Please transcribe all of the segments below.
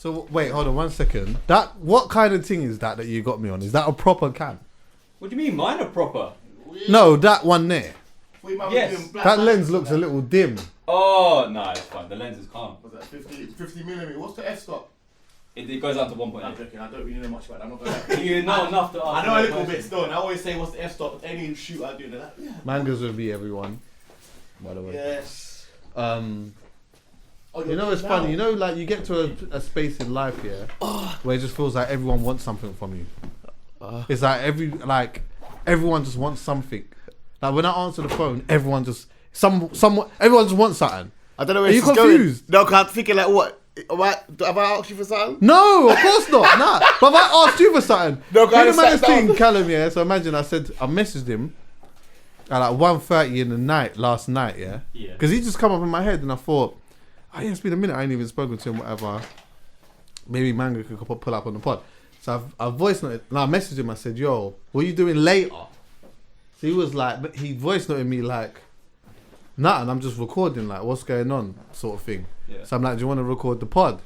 So wait, hold on 1 second. That what kind of thing is that you got me on? Is that a proper can? What do you mean? Mine are proper. No, that one there. Yes. That lens looks a little dim. Oh no, it's fine. The lens is calm. Was that 50mm? What's the f-stop? It goes down to I'm 1.8. joking, I don't really know much about that. I'm not gonna lie. You know enough to ask. I know a little bit still, and I always say, what's the f-stop? Any shoot I do, they're like, yeah. Mangas with me, everyone. By the way. Yes. You know, it's funny. You know, like you get to a space in life, yeah, where it just feels like everyone wants something from you. It's like everyone just wants something. Like when I answer the phone, everyone just everyone just wants something. I don't know where Are you this is confused? going. No, because I'm thinking like, what? Have I asked you for something? No, of course not. Nah. But if I asked you for something, No, guys, you know, man, sat down. thing, Callum, yeah. So imagine I messaged him at like 1:30 in the night last night, yeah. Yeah. Because he just come up in my head, and I thought, oh yeah, it's been a minute. I ain't even spoken to him. Whatever. Maybe Manga could pull up on the pod. So I voice noted, and I messaged him. I said, "Yo, what are you doing later?" So he was like, but he voice noted me like, nothing. I'm just recording. Like, what's going on, sort of thing. Yeah. So I'm like, do you want to record the pod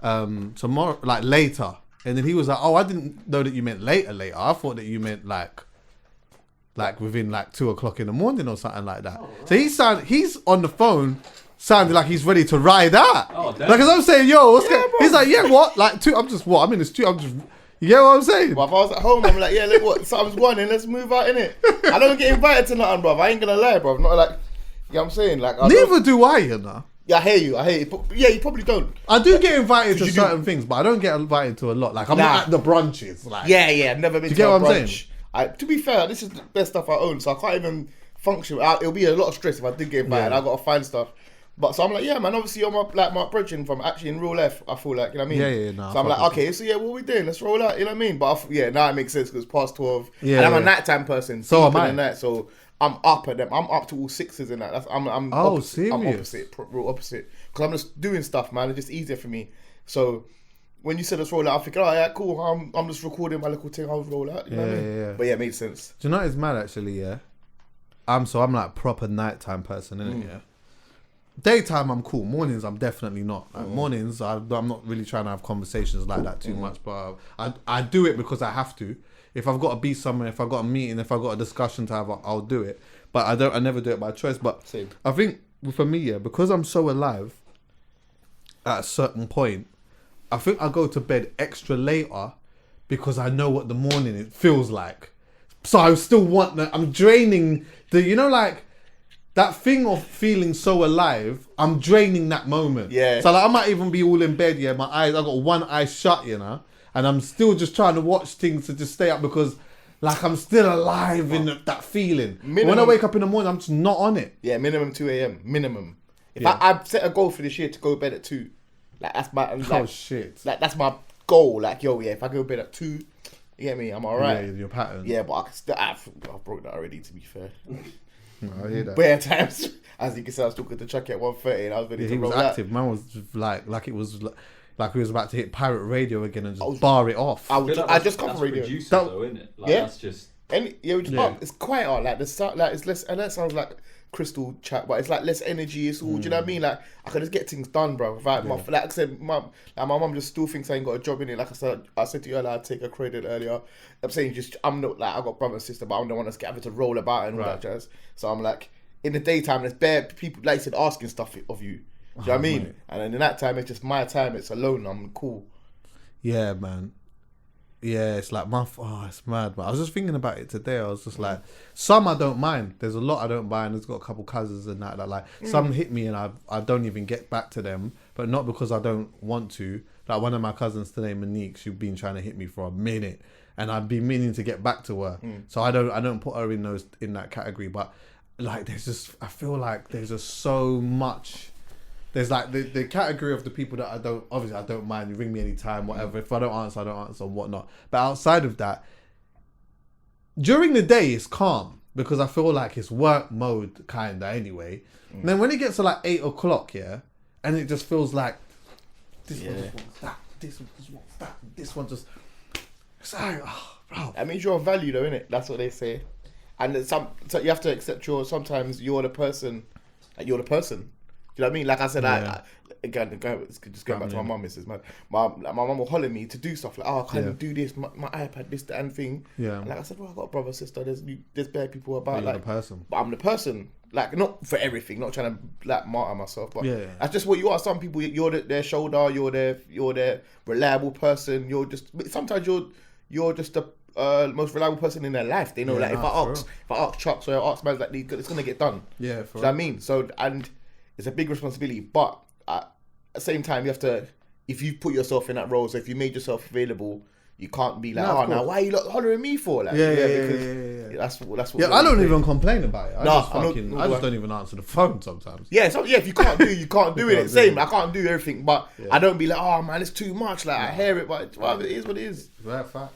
tomorrow, like later? And then he was like, oh, I didn't know that you meant later. I thought that you meant like within like 2 o'clock in the morning or something like that. So he's on the phone, sounding like he's ready to ride out. Oh, damn. Like, as I'm saying, yo, what's going? He's like, yeah, what? Like, I'm in the studio. You get what I'm saying? Well, if I was at home, I'm like, yeah, look what, something's one, and let's move out, innit? I don't get invited to nothing, bruv. I ain't gonna lie, bruv. Not like, you know what I'm saying? Like, Neither do I, you know. Yeah, I hear you. But yeah, you probably don't. I do get invited to you certain things, but I don't get invited to a lot. Like, I'm Nah. not at the brunches. Like, Yeah, I've never been you to get a what I'm brunch. To be fair, this is the best stuff I own, so I can't even function. It'll be a lot of stress if I did get invited. Yeah. I gotta find stuff. But so I'm like, yeah, man. Obviously, you're my brethren from actually in real life. I feel like, you know what I mean. Yeah, nah, So I'm I like, fuck with okay, so yeah, what we doing? Let's roll out. You know what I mean. But now it makes sense because it's past 12. Yeah, and I'm yeah. a nighttime person. So deep am in the I. night, so I'm up at them. I'm up to all sixes in that. I'm Oh, opposite. I'm serious? opposite, real opposite. Because I'm just doing stuff, man. It's just easier for me. So when you said let's roll out, I think, oh yeah, cool. I'm just recording my little thing. I'll roll out. You know what I mean? Yeah. But yeah, it made sense. Do you know what is mad actually? Yeah, I'm like proper nighttime person, innit? Yeah. Daytime I'm cool. Mornings I'm definitely not. Like, mornings I'm not really trying to have conversations like that too much. But I do it because I have to. If I've got to be somewhere, if I've got a meeting, if I've got a discussion to have, I'll do it. But I never do it by choice. But Same. I think for me, yeah, because I'm so alive at a certain point, I think I go to bed extra later because I know what the morning it feels like. So I still want that. I'm draining like that thing of feeling so alive. I'm draining that moment. Yeah. So like I might even be all in bed. Yeah, I got one eye shut, and I'm still just trying to watch things to just stay up because like I'm still alive in that feeling. When I wake up in the morning, I'm just not on it. Yeah, minimum 2 a.m. Minimum. If Yeah. I set a goal for this year to go to bed at 2, like that's my Oh shit. like that's my goal. Like yo, yeah, if I go to bed at 2, you get me, I'm alright. Yeah, your pattern. Yeah, but I can still. I broke that already. To be fair, I hear that. bare times. As you can see, I was talking to Chucky at 1:30, and I was ready Yeah, to he was roll out. active. Man was like it was like he was about to hit pirate radio again and just bar it off. I just come from radio. Producer, That- though, isn't it? Like, Yeah. That's just. And yeah, we just Yeah. up. It's quieter. Like the sound, like it's less, and that sounds like crystal chat, but it's like less energy. It's all. Do you know what I mean? Like I can just get things done, bro. Without my, like I said, my mum just still thinks I ain't got a job in it. Like I said to you earlier, I'd take a credit earlier. I'm saying I'm not like I got brother and sister, but I'm the one that's having to roll about and all that jazz. So I'm like in the daytime, there's bare people like I said asking stuff of you. Do you know what I mean? Mate. And then in that time, it's just my time. It's alone. I'm cool. Yeah, man. Yeah, it's like it's mad. But I was just thinking about it today. I was just like, some I don't mind. There's a lot I don't mind. There's got a couple cousins and that like some hit me and I don't even get back to them, but not because I don't want to. Like one of my cousins today, Monique, she's been trying to hit me for a minute, and I've been meaning to get back to her. So I don't put her in that category. But like, I feel like there's just so much. There's like the category of the people that I don't mind. You ring me anytime, whatever. If I don't answer, and whatnot. But outside of that, during the day it's calm because I feel like it's work mode kinda anyway. And then when it gets to like 8 o'clock, yeah, and it just feels like this one just wants that, this one just wants that, this one just. It's like, bro. That means you're of value, though, innit? That's what they say. And so you have to accept sometimes you're the person. Like you're the person. you know what I mean? Like I said, Yeah. again, just going back to my mum, Mrs. Man, my mum will holler me to do stuff like, oh, can you do this, my iPad, this, that, and thing. Yeah. And like I said, well, I got a brother, sister. There's bare people about You're like the person. but I'm the person. Like not for everything, not trying to like martyr myself, but Yeah. that's just what you are. Some people, you're their shoulder, you're their reliable person. Sometimes you're just the most reliable person in their life. They know, Yeah, like if I ask Chucks or I ask man, like it's gonna get done. Yeah, Do you know what I mean? So and it's a big responsibility, but at the same time, you have to, if you put yourself in that role, so if you made yourself available, you can't be like, No, of now course. why are you lot hollering me for? Like, Yeah. That's what. Yeah, I don't even complain about it. I Nah, just I'm not- fucking, no, I just I- don't even answer the phone sometimes. Yeah, so if you can't do it. You can't It. do Same, it. I can't do everything, but I don't be like, oh man, it's too much. Like I hear it, but well, it is what it is. Right, facts.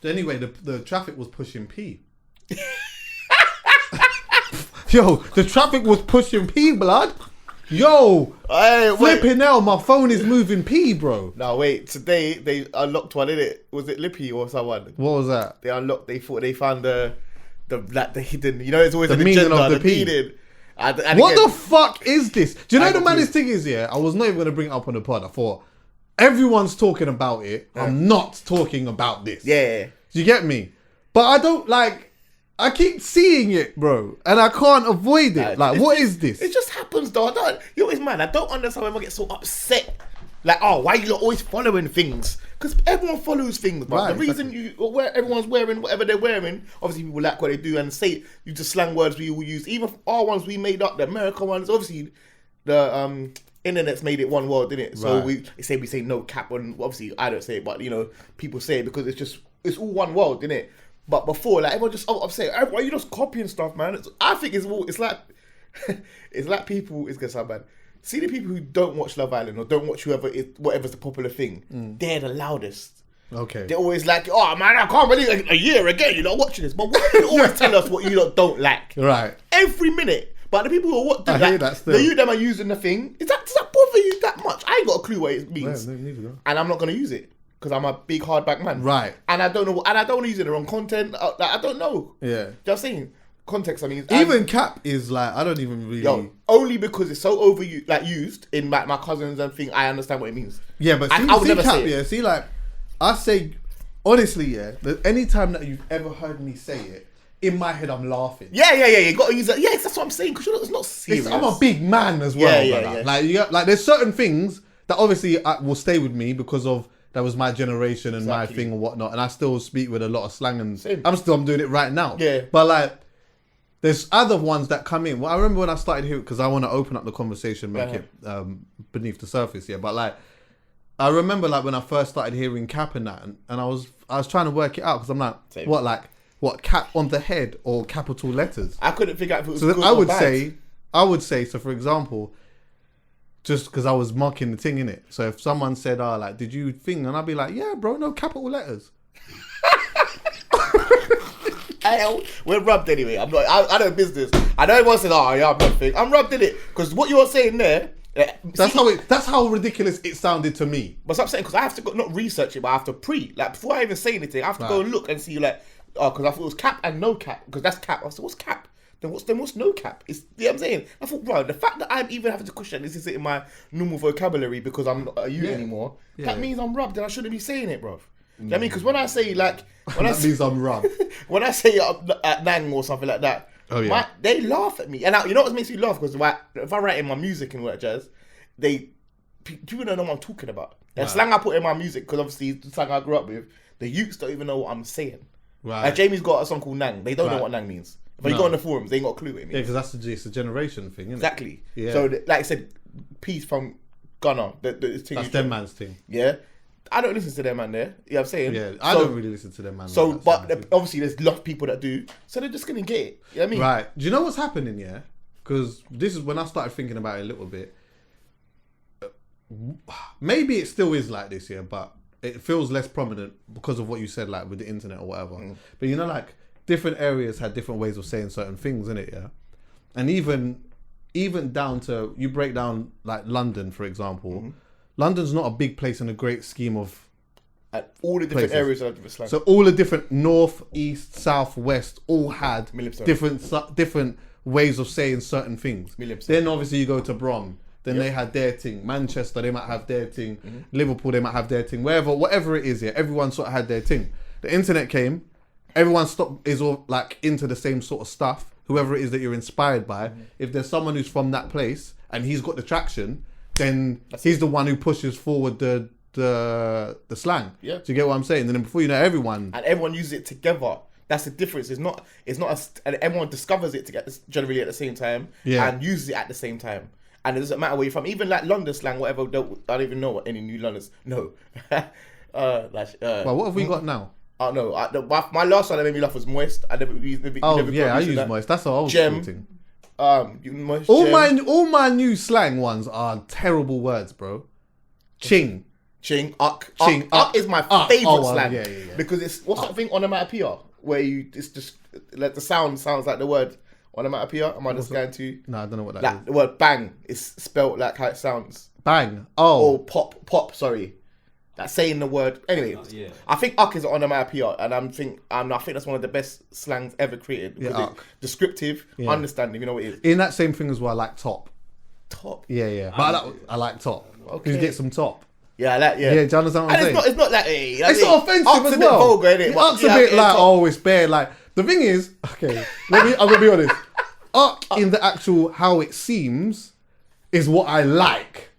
Anyway, the traffic was pushing P. Yo, the traffic was pushing P, blood. Yo, Hey, wait. flipping hell, my phone is moving P, bro. No, wait. Today they unlocked one, innit? Was it Lippy or someone? What was that? They unlocked. They thought they found the hidden. You know, it's always The an meaning agenda. of the P. meaning. And What again, the fuck is this? Do you know I the got maddest thing is, yeah? I was not even going to bring it up on the pod. I thought, everyone's talking about it. I'm not talking about this. Yeah. Do you get me? But I don't like, I keep seeing it, bro. And I can't avoid it. Like, It's what just- is this? It just happens, though. It's man. I don't understand why everyone gets so upset. Like, oh, why you lot always following things? Because everyone follows things, but Right, the reason everyone's wearing whatever they're wearing, obviously people like what they do and say you just slang words we all use. Even our ones we made up, the American ones, obviously the internet's made it one world, didn't it? So Right. we say no cap, and obviously I don't say it, but you know people say it because it's all one world, didn't it? But before, like everyone just upset. Why you just copying stuff, man? I think it's like it's like people. It's gonna sound bad. See the people who don't watch Love Island or don't watch whatever's the popular thing. They're the loudest. Okay. They're always like, oh man, I can't believe a year again you're not watching this. But why do you always tell us what you lot don't like? Right. Every minute. But the people who do I that, hear that still. them are using the thing. Does that bother you that much? I ain't got a clue what it Yeah, means. neither do And I'm not gonna use it. Because I'm a big hardback man. Right. And I don't know, and I don't want to use it in the wrong content. I don't know. Yeah. Just saying. Context, I mean. Even Cap is like, I don't even really. Yo, only because it's so used in my cousins and thing, I understand what it means. Yeah, but I would see never Cap, say it. yeah. See, like, I say, honestly, yeah, that any time that you've ever heard me say it, in my head, I'm laughing. Yeah. You got to use it. Yeah, that's what I'm saying. Because it's not serious. I'm a big man as well. Yeah, brother. yeah. Like, you got, like, there's certain things that obviously will stay with me because of that was my generation and my Exactly. thing and whatnot. And I still speak with a lot of slang and Same. I'm doing it right now. Yeah. But like, there's other ones that come in. Well, I remember when I started here because I want to open up the conversation, make it beneath the surface. Yeah, but like, I remember like when I first started hearing Cap and that, and I was trying to work it out because I'm like, Same. what cap on the head or capital letters? I couldn't figure out if it was So good I or would bad. say, so for example, just because I was mocking the thing in it. So if someone said, "Oh, like, did you think?" and I'd be like, "Yeah, bro, no capital letters." We're rubbed anyway. I'm not. I know business. I know everyone says, "Oh, yeah, I'm nothing." I'm rubbed in it because what you're saying there. That's how ridiculous it sounded to me. But stop saying because I have to go, not research it, but I have to before I even say anything, I have to go and look and see like, oh, because I thought it was cap and no cap because that's cap. I said, what's cap? Then what's no cap? It's, you know what I'm saying? I thought, bro, the fact that I'm even having to question this isn't in my normal vocabulary because I'm not a youth anymore. Yeah. That means I'm rubbed and I shouldn't be saying it, bro. You know what I mean? Because when I say like, That means I'm rubbed. when I say at Nang or something like that, Oh, yeah. they laugh at me. And you know what makes me laugh? Because if I write in my music and what jazz, people don't know what I'm talking about. The slang I put in my music, because obviously it's the slang I grew up with, the youths don't even know what I'm saying. Right. Like Jamie's got a song called Nang. They don't know Right. what Nang means. But you No. go on the forums, they ain't got a clue what it Yeah, means. because it's a generation thing, isn't it? Exactly. Yeah. So, like I said, peace from Ghana. That's them man's thing. Yeah. I don't listen to them, man, there. You know what I'm saying? Yeah, I don't really listen to them, man. So, like that but sort of thing. obviously there's a lot of people that do. So they're just going to get it. You know what I mean? Right. Do you know what's happening, yeah? Because this is when I started thinking about it a little bit. Maybe it still is like this, yeah, but it feels less prominent because of what you said, like with the internet or whatever. But you know, like different areas had different ways of saying certain things, innit, yeah? And even down to, you break down like London, for example. London's not a big place in the great scheme of At all the different places. areas of different slang. So all the different north, east, south, west all had 1,000,000%. different ways of saying certain things. 1,000,000%. Then obviously you go to Brom. Then they had their thing. Manchester, they might have their thing. Mm-hmm. Liverpool, they might have their thing. Whatever it is, yeah, everyone sort of had their thing. The internet came. Everyone is all like into the same sort of stuff. Whoever it is that you're inspired by, if there's someone who's from that place and he's got the traction, then he's the one who pushes forward the slang. Yeah. Do you get what I'm saying? And then before you know, everyone. And everyone uses it together. That's the difference. And everyone discovers it together generally at the same time and uses it at the same time. And it doesn't matter where you're from. Even like London slang, whatever. I don't even know what any new Londoners know. Well, what have we got now? I don't know. My last one that made me laugh was moist. I never I use that. moist. That's the old Gem. school thing. Moist, All gem, my new slang ones are terrible words, bro. Ching. ching, uck. Ching, Uck is my favourite slang. Yeah. Because it's, what's that thing, onomatopoeia? Where it's just, like the sound sounds like the word onomatopoeia. Am I just going to? No, I don't know what that like, is. the word bang is spelt like how it sounds. Bang. Oh. Or pop, sorry. Like saying the word. Anyway, yeah. I think uck is an onomatopoeia, and I think that's one of the best slangs ever created. Yeah, Because uck. it's descriptive, understanding, you know what it is. In that same thing as well, I like top. Top. Yeah. But I like top. Okay. You get some top. Yeah, like, yeah. Yeah, do you understand what I'm saying? It's not like, hey, It's not offensive uck's as a bit well. vulgar, innit? But Uck's a yeah, bit yeah, like, top. oh, it's bare. Like, the thing is, okay, I'm gonna be honest. Uck in the actual how it seems is what I like.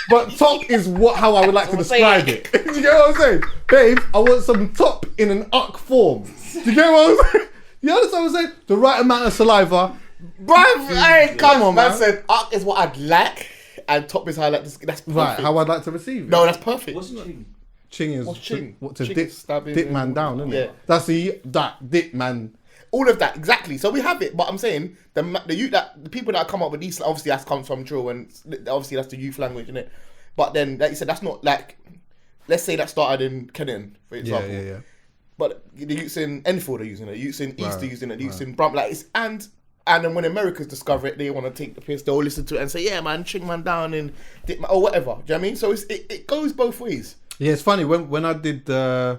But top is how I would like to describe it. Do you get what I'm saying? Babe, I want some top in an uck form. Do you get what I'm saying? You understand what I'm saying? The right amount of saliva. Bruv, hey, come on, man. man. Said uck is what I'd like, and top is how I like this. That's perfect. Right, how I'd like to receive it. No, that's perfect. What's ching? Ching is What's ching? what to Ching dip, is stabbing dip and- man down, isn't Yeah. it? That's that dip man. All of that, exactly. So we have it, but I'm saying the people that come up with these, obviously that comes from drill, and obviously that's the youth language, isn't it? But then, like you said, that's not like, let's say that started in Kennington, for example. Yeah. But the youths in Enfield are using it, youths in East are Right, using it, youths in Brum, like it's and then when Americans discover it, they want to take the piss. They'll listen to it and say, "Yeah, man, ching man down and dip man," or whatever. Do you know what I mean? So it goes both ways. Yeah, it's funny when I did the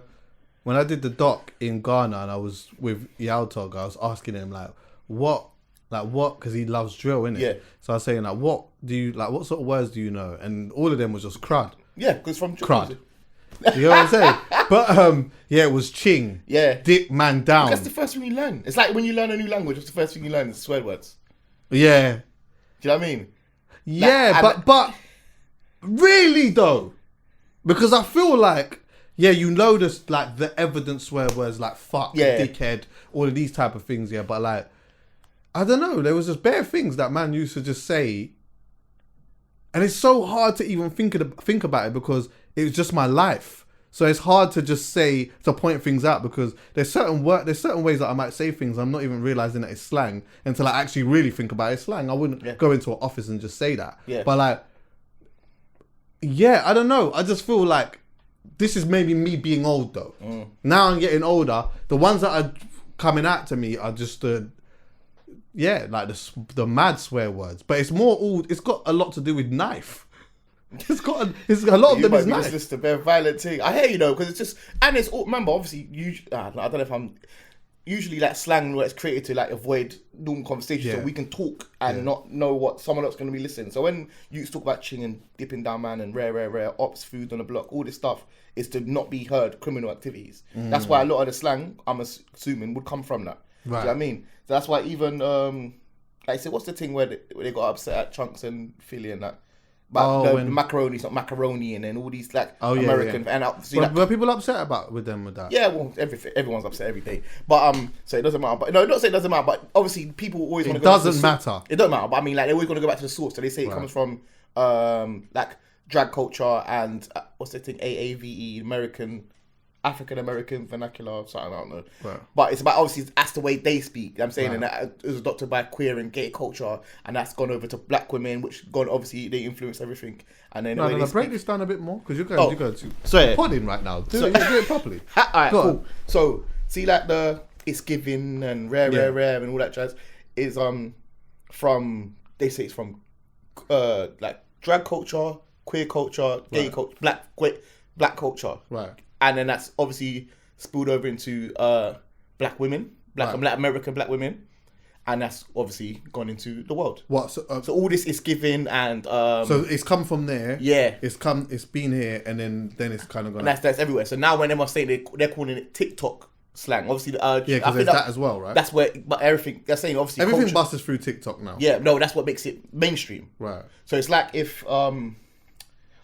doc in Ghana and I was with Yaltog, I was asking him what, because he loves drill, innit? Yeah. So I was saying what sort of words do you know? And all of them was just crud. Yeah, because from Crud. You know what I'm saying? But yeah, it was ching. Yeah. Dip man down. That's the first thing you learn. It's like when you learn a new language, what's the first thing you learn is swear words. Yeah. Do you know what I mean? Yeah, Like, but really though, because I feel like you know this like the evidence swear words like fuck, Yeah. dickhead, all of these type of things. Yeah, but like I don't know, there was just bare things that man used to just say, and it's so hard to even think about it because it was just my life. So it's hard to just say to point things out because there's certain ways that I might say things I'm not even realizing that it's slang until I actually really think about it. It's slang. I wouldn't go into an office and just say that. Yeah. But like, yeah, I don't know. I just feel like this is maybe me being old though. Now I'm getting older. The ones that are coming out to me are just the mad swear words. But it's it's got a lot to do with knife. It's a lot of You them might is be knife. just listening to a violent thing. I hear you though, because it's just, and it's all, remember, obviously, I don't know if I'm, usually like slang where it's created to like avoid normal conversations so Yeah. we can talk and not know what someone else is going to be listening. So when you talk about ching and dipping down man and rare, ops, food on the block, all this stuff is to not be heard criminal activities. That's why a lot of the slang, I'm assuming, would come from that. Do you know what I mean? So that's why even, like I said, what's the thing where they got upset at Chunks and Philly and that? But the macaroni's not macaroni, and then all these like American and Were people upset with that? yeah, well, everyone's upset every day. But so it doesn't matter. But no, not say it doesn't matter. But obviously, people always want to go. It doesn't matter. It doesn't matter. But I mean, like they always want to go back to the source. So they say it comes from like drag culture and what's the thing? AAVE, African American vernacular or something, I don't know. Right. But it's about, obviously, that's the way they speak. I'm saying, and that it was adopted by queer and gay culture, and that's gone over to black women, which gone, obviously, they influence everything. And then No, break this down a bit more because you're going to sorry. podding right now. Do it properly. Alright, Go cool. on. So, see, like it's giving and rare and all that jazz is from, they say it's from like drag culture, queer culture, gay culture, black culture. Right. And then that's obviously spilled over into black women, black American black women. and that's obviously gone into the world. What? So, So all this is given, and so it's come from there. yeah, It's been here, and then it's kind of gone. and that's everywhere. So now when everyone's saying they're calling it TikTok slang, obviously, yeah, because there's that as well, right? That's where, but everything they're saying obviously Everything culture, busts through TikTok now. yeah, no, that's what makes it mainstream. Right. So it's like if I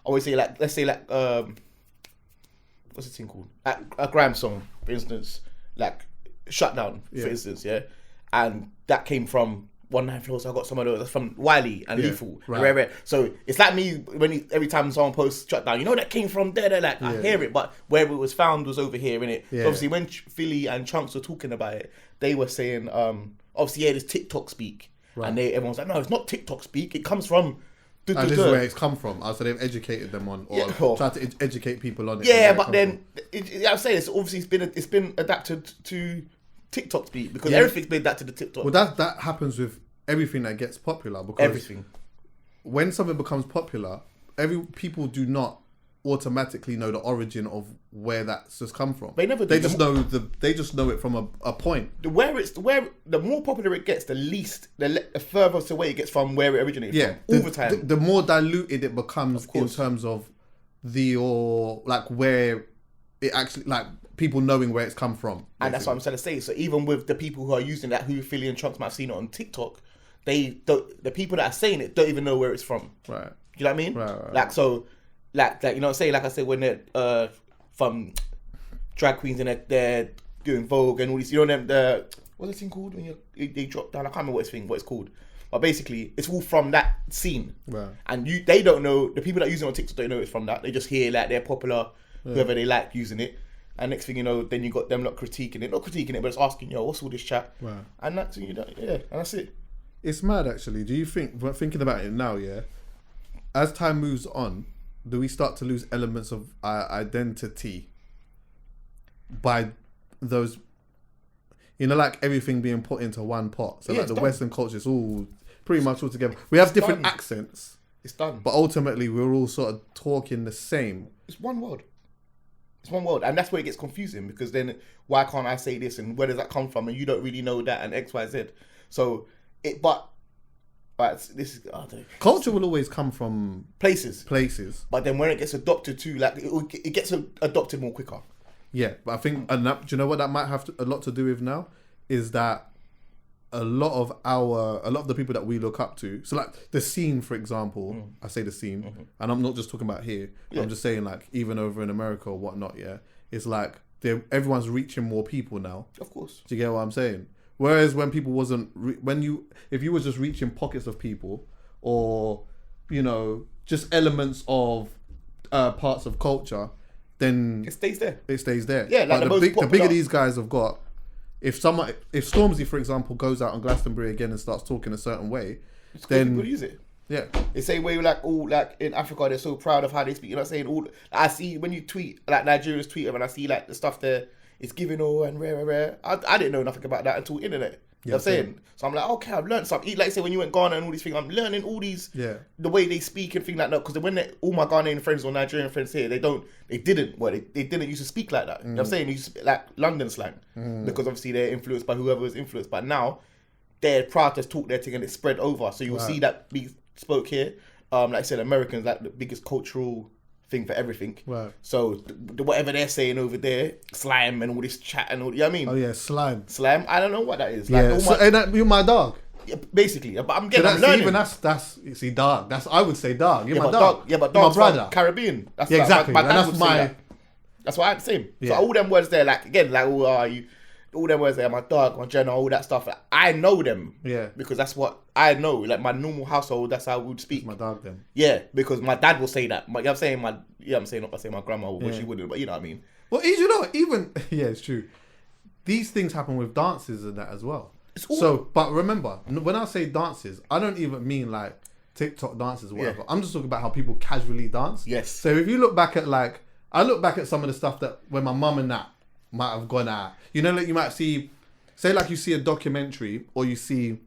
always say like, let's say like what's the thing called? Like a Graham song, for instance, like Shutdown, for instance, yeah, and that came from 19 Flows. I got some of those from Wiley and Lethal, right. So it's like me every time someone posts Shutdown, you know that came from there. They're like, I hear it, but where it was found was over here, innit? Yeah. So obviously when Philly and Chunks were talking about it, they were saying, obviously there's TikTok speak, and everyone's like, no, it's not TikTok speak. It comes from. And this is where it's come from. So they've educated them on, or tried to educate people on it. Yeah, but then I'm saying it's obviously it's been adapted to TikTok speak because everything's been adapted to TikTok. Well, that happens with everything that gets popular, because Everything. when something becomes popular, people do not automatically know the origin of where that's just come from. They never do. They just know it from a point. The more popular it gets, the further away it gets from where it originated from. All the time. The more diluted it becomes in terms of where it actually, like, people knowing where it's come from. Basically. And that's what I'm trying to say. So even with the people who are using that, who Philly and Chunks might have seen it on TikTok, the people that are saying it don't even know where it's from. Right. You know what I mean? Right. Like, so, like you know what I'm saying? Like I said, when they're from drag queens and they're doing Vogue and all these, you know them, what's the thing called when they drop down? I can't remember what it's called. But basically, it's all from that scene. Right. And they don't know, the people that use it on TikTok don't know it's from that. They just hear like they're popular, whoever they like using it. And next thing you know, then you got them not critiquing it, but it's asking, yo, what's all this chat? Right. And that's and that's it. It's mad, actually. Do you think, thinking about it now, yeah, as time moves on, do we start to lose elements of our identity by those, like everything being put into one pot? So like the Western culture is all pretty much all together. We have different accents. It's done. But ultimately, we're all sort of talking the same. It's one word. It's one word. And that's where it gets confusing, because then why can't I say this and where does that come from? And you don't really know that and X, Y, Z. So this is culture will always come from places. But then when it gets adopted to, like, it gets adopted more quicker. Yeah, but I think, and do you know what that might have a lot to do with now? Is that a lot of the people that we look up to, so like the scene, for example, I say the scene, and I'm not just talking about here, I'm just saying, like, even over in America or whatnot, it's like everyone's reaching more people now. Of course. Do you get what I'm saying? Whereas when people wasn't, if you were just reaching pockets of people, or, just elements of parts of culture, then it stays there. Yeah, like but the bigger these guys have got, if Stormzy, for example, goes out on Glastonbury again and starts talking a certain way, then people use it. Yeah, the same way, like, all, like, in Africa, they're so proud of how they speak. You know what I'm saying? All I see when you tweet, like, Nigerians tweet them, and I see, like, the stuff there, it's giving all and rare. I didn't know nothing about that until internet. You know what I'm saying? So I'm like, okay, I've learned something. Like, say when you went Ghana and all these things, I'm learning all these, the way they speak and things like that. Because when all my Ghanaian friends or Nigerian friends here, they didn't used to speak like that. You know what I'm saying? They used to speak like London slang, because obviously they're influenced by whoever is influenced. But now they're proud to talk their thing and it's spread over. So you'll see that be spoke here. Like I said, Americans, like, the biggest cultural thing for everything. Right. So whatever they're saying over there, slime and all this chat and all, you know what I mean? Oh yeah, slime. I don't know what that is. Yeah, like, you're my dog. Yeah, basically, but I'm learning. Even that's you see, dog. I would say dog. You're my dog. But dog's my brother. Caribbean. That's exactly. My dad that's would say my. that. That's what I'm saying. Yeah. So all them words there, like, again, like, who are you? All them words there, my dog, my Jenna, all that stuff. I know them. Yeah. Because that's what I know. Like, my normal household, that's how we would speak. My dog then. Yeah, because my dad will say that. You know what I'm saying? Not I say my grandma, but she wouldn't, but you know what I mean. Well, it's true. These things happen with dances and that as well. But remember, when I say dances, I don't even mean like TikTok dances or whatever. I'm just talking about how people casually dance. Yes. So if you look back at, like, I look back at some of the stuff that when my mum and that might have gone out, like, you might see, say, like, you see a documentary or you see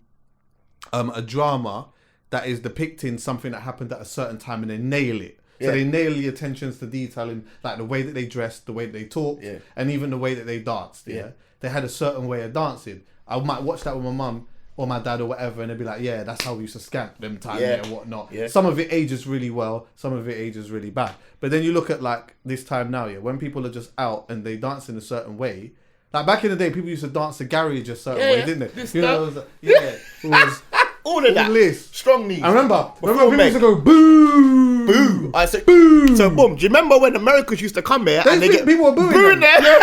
a drama that is depicting something that happened at a certain time, and they nail it. So they nail the attentions to detail in, like, the way that they dressed, the way that they talked, and even the way that they danced. They had a certain way of dancing. I might watch that with my mum or my dad or whatever, and they'd be like, yeah, that's how we used to skank them time Yeah. and whatnot. Yeah. Some of it ages really well, some of it ages really bad. But then you look at like this time now, yeah, when people are just out and they dance in a certain way. Like back in the day, people used to dance to garage a certain way, didn't they? This, You know, that. it was All of that. all this. Strong knees. I remember Before people Meg. used to go boo, Boo. I said, boo. so boom. Do you remember when Americans used to come here They and they think get people were booing booing them. there?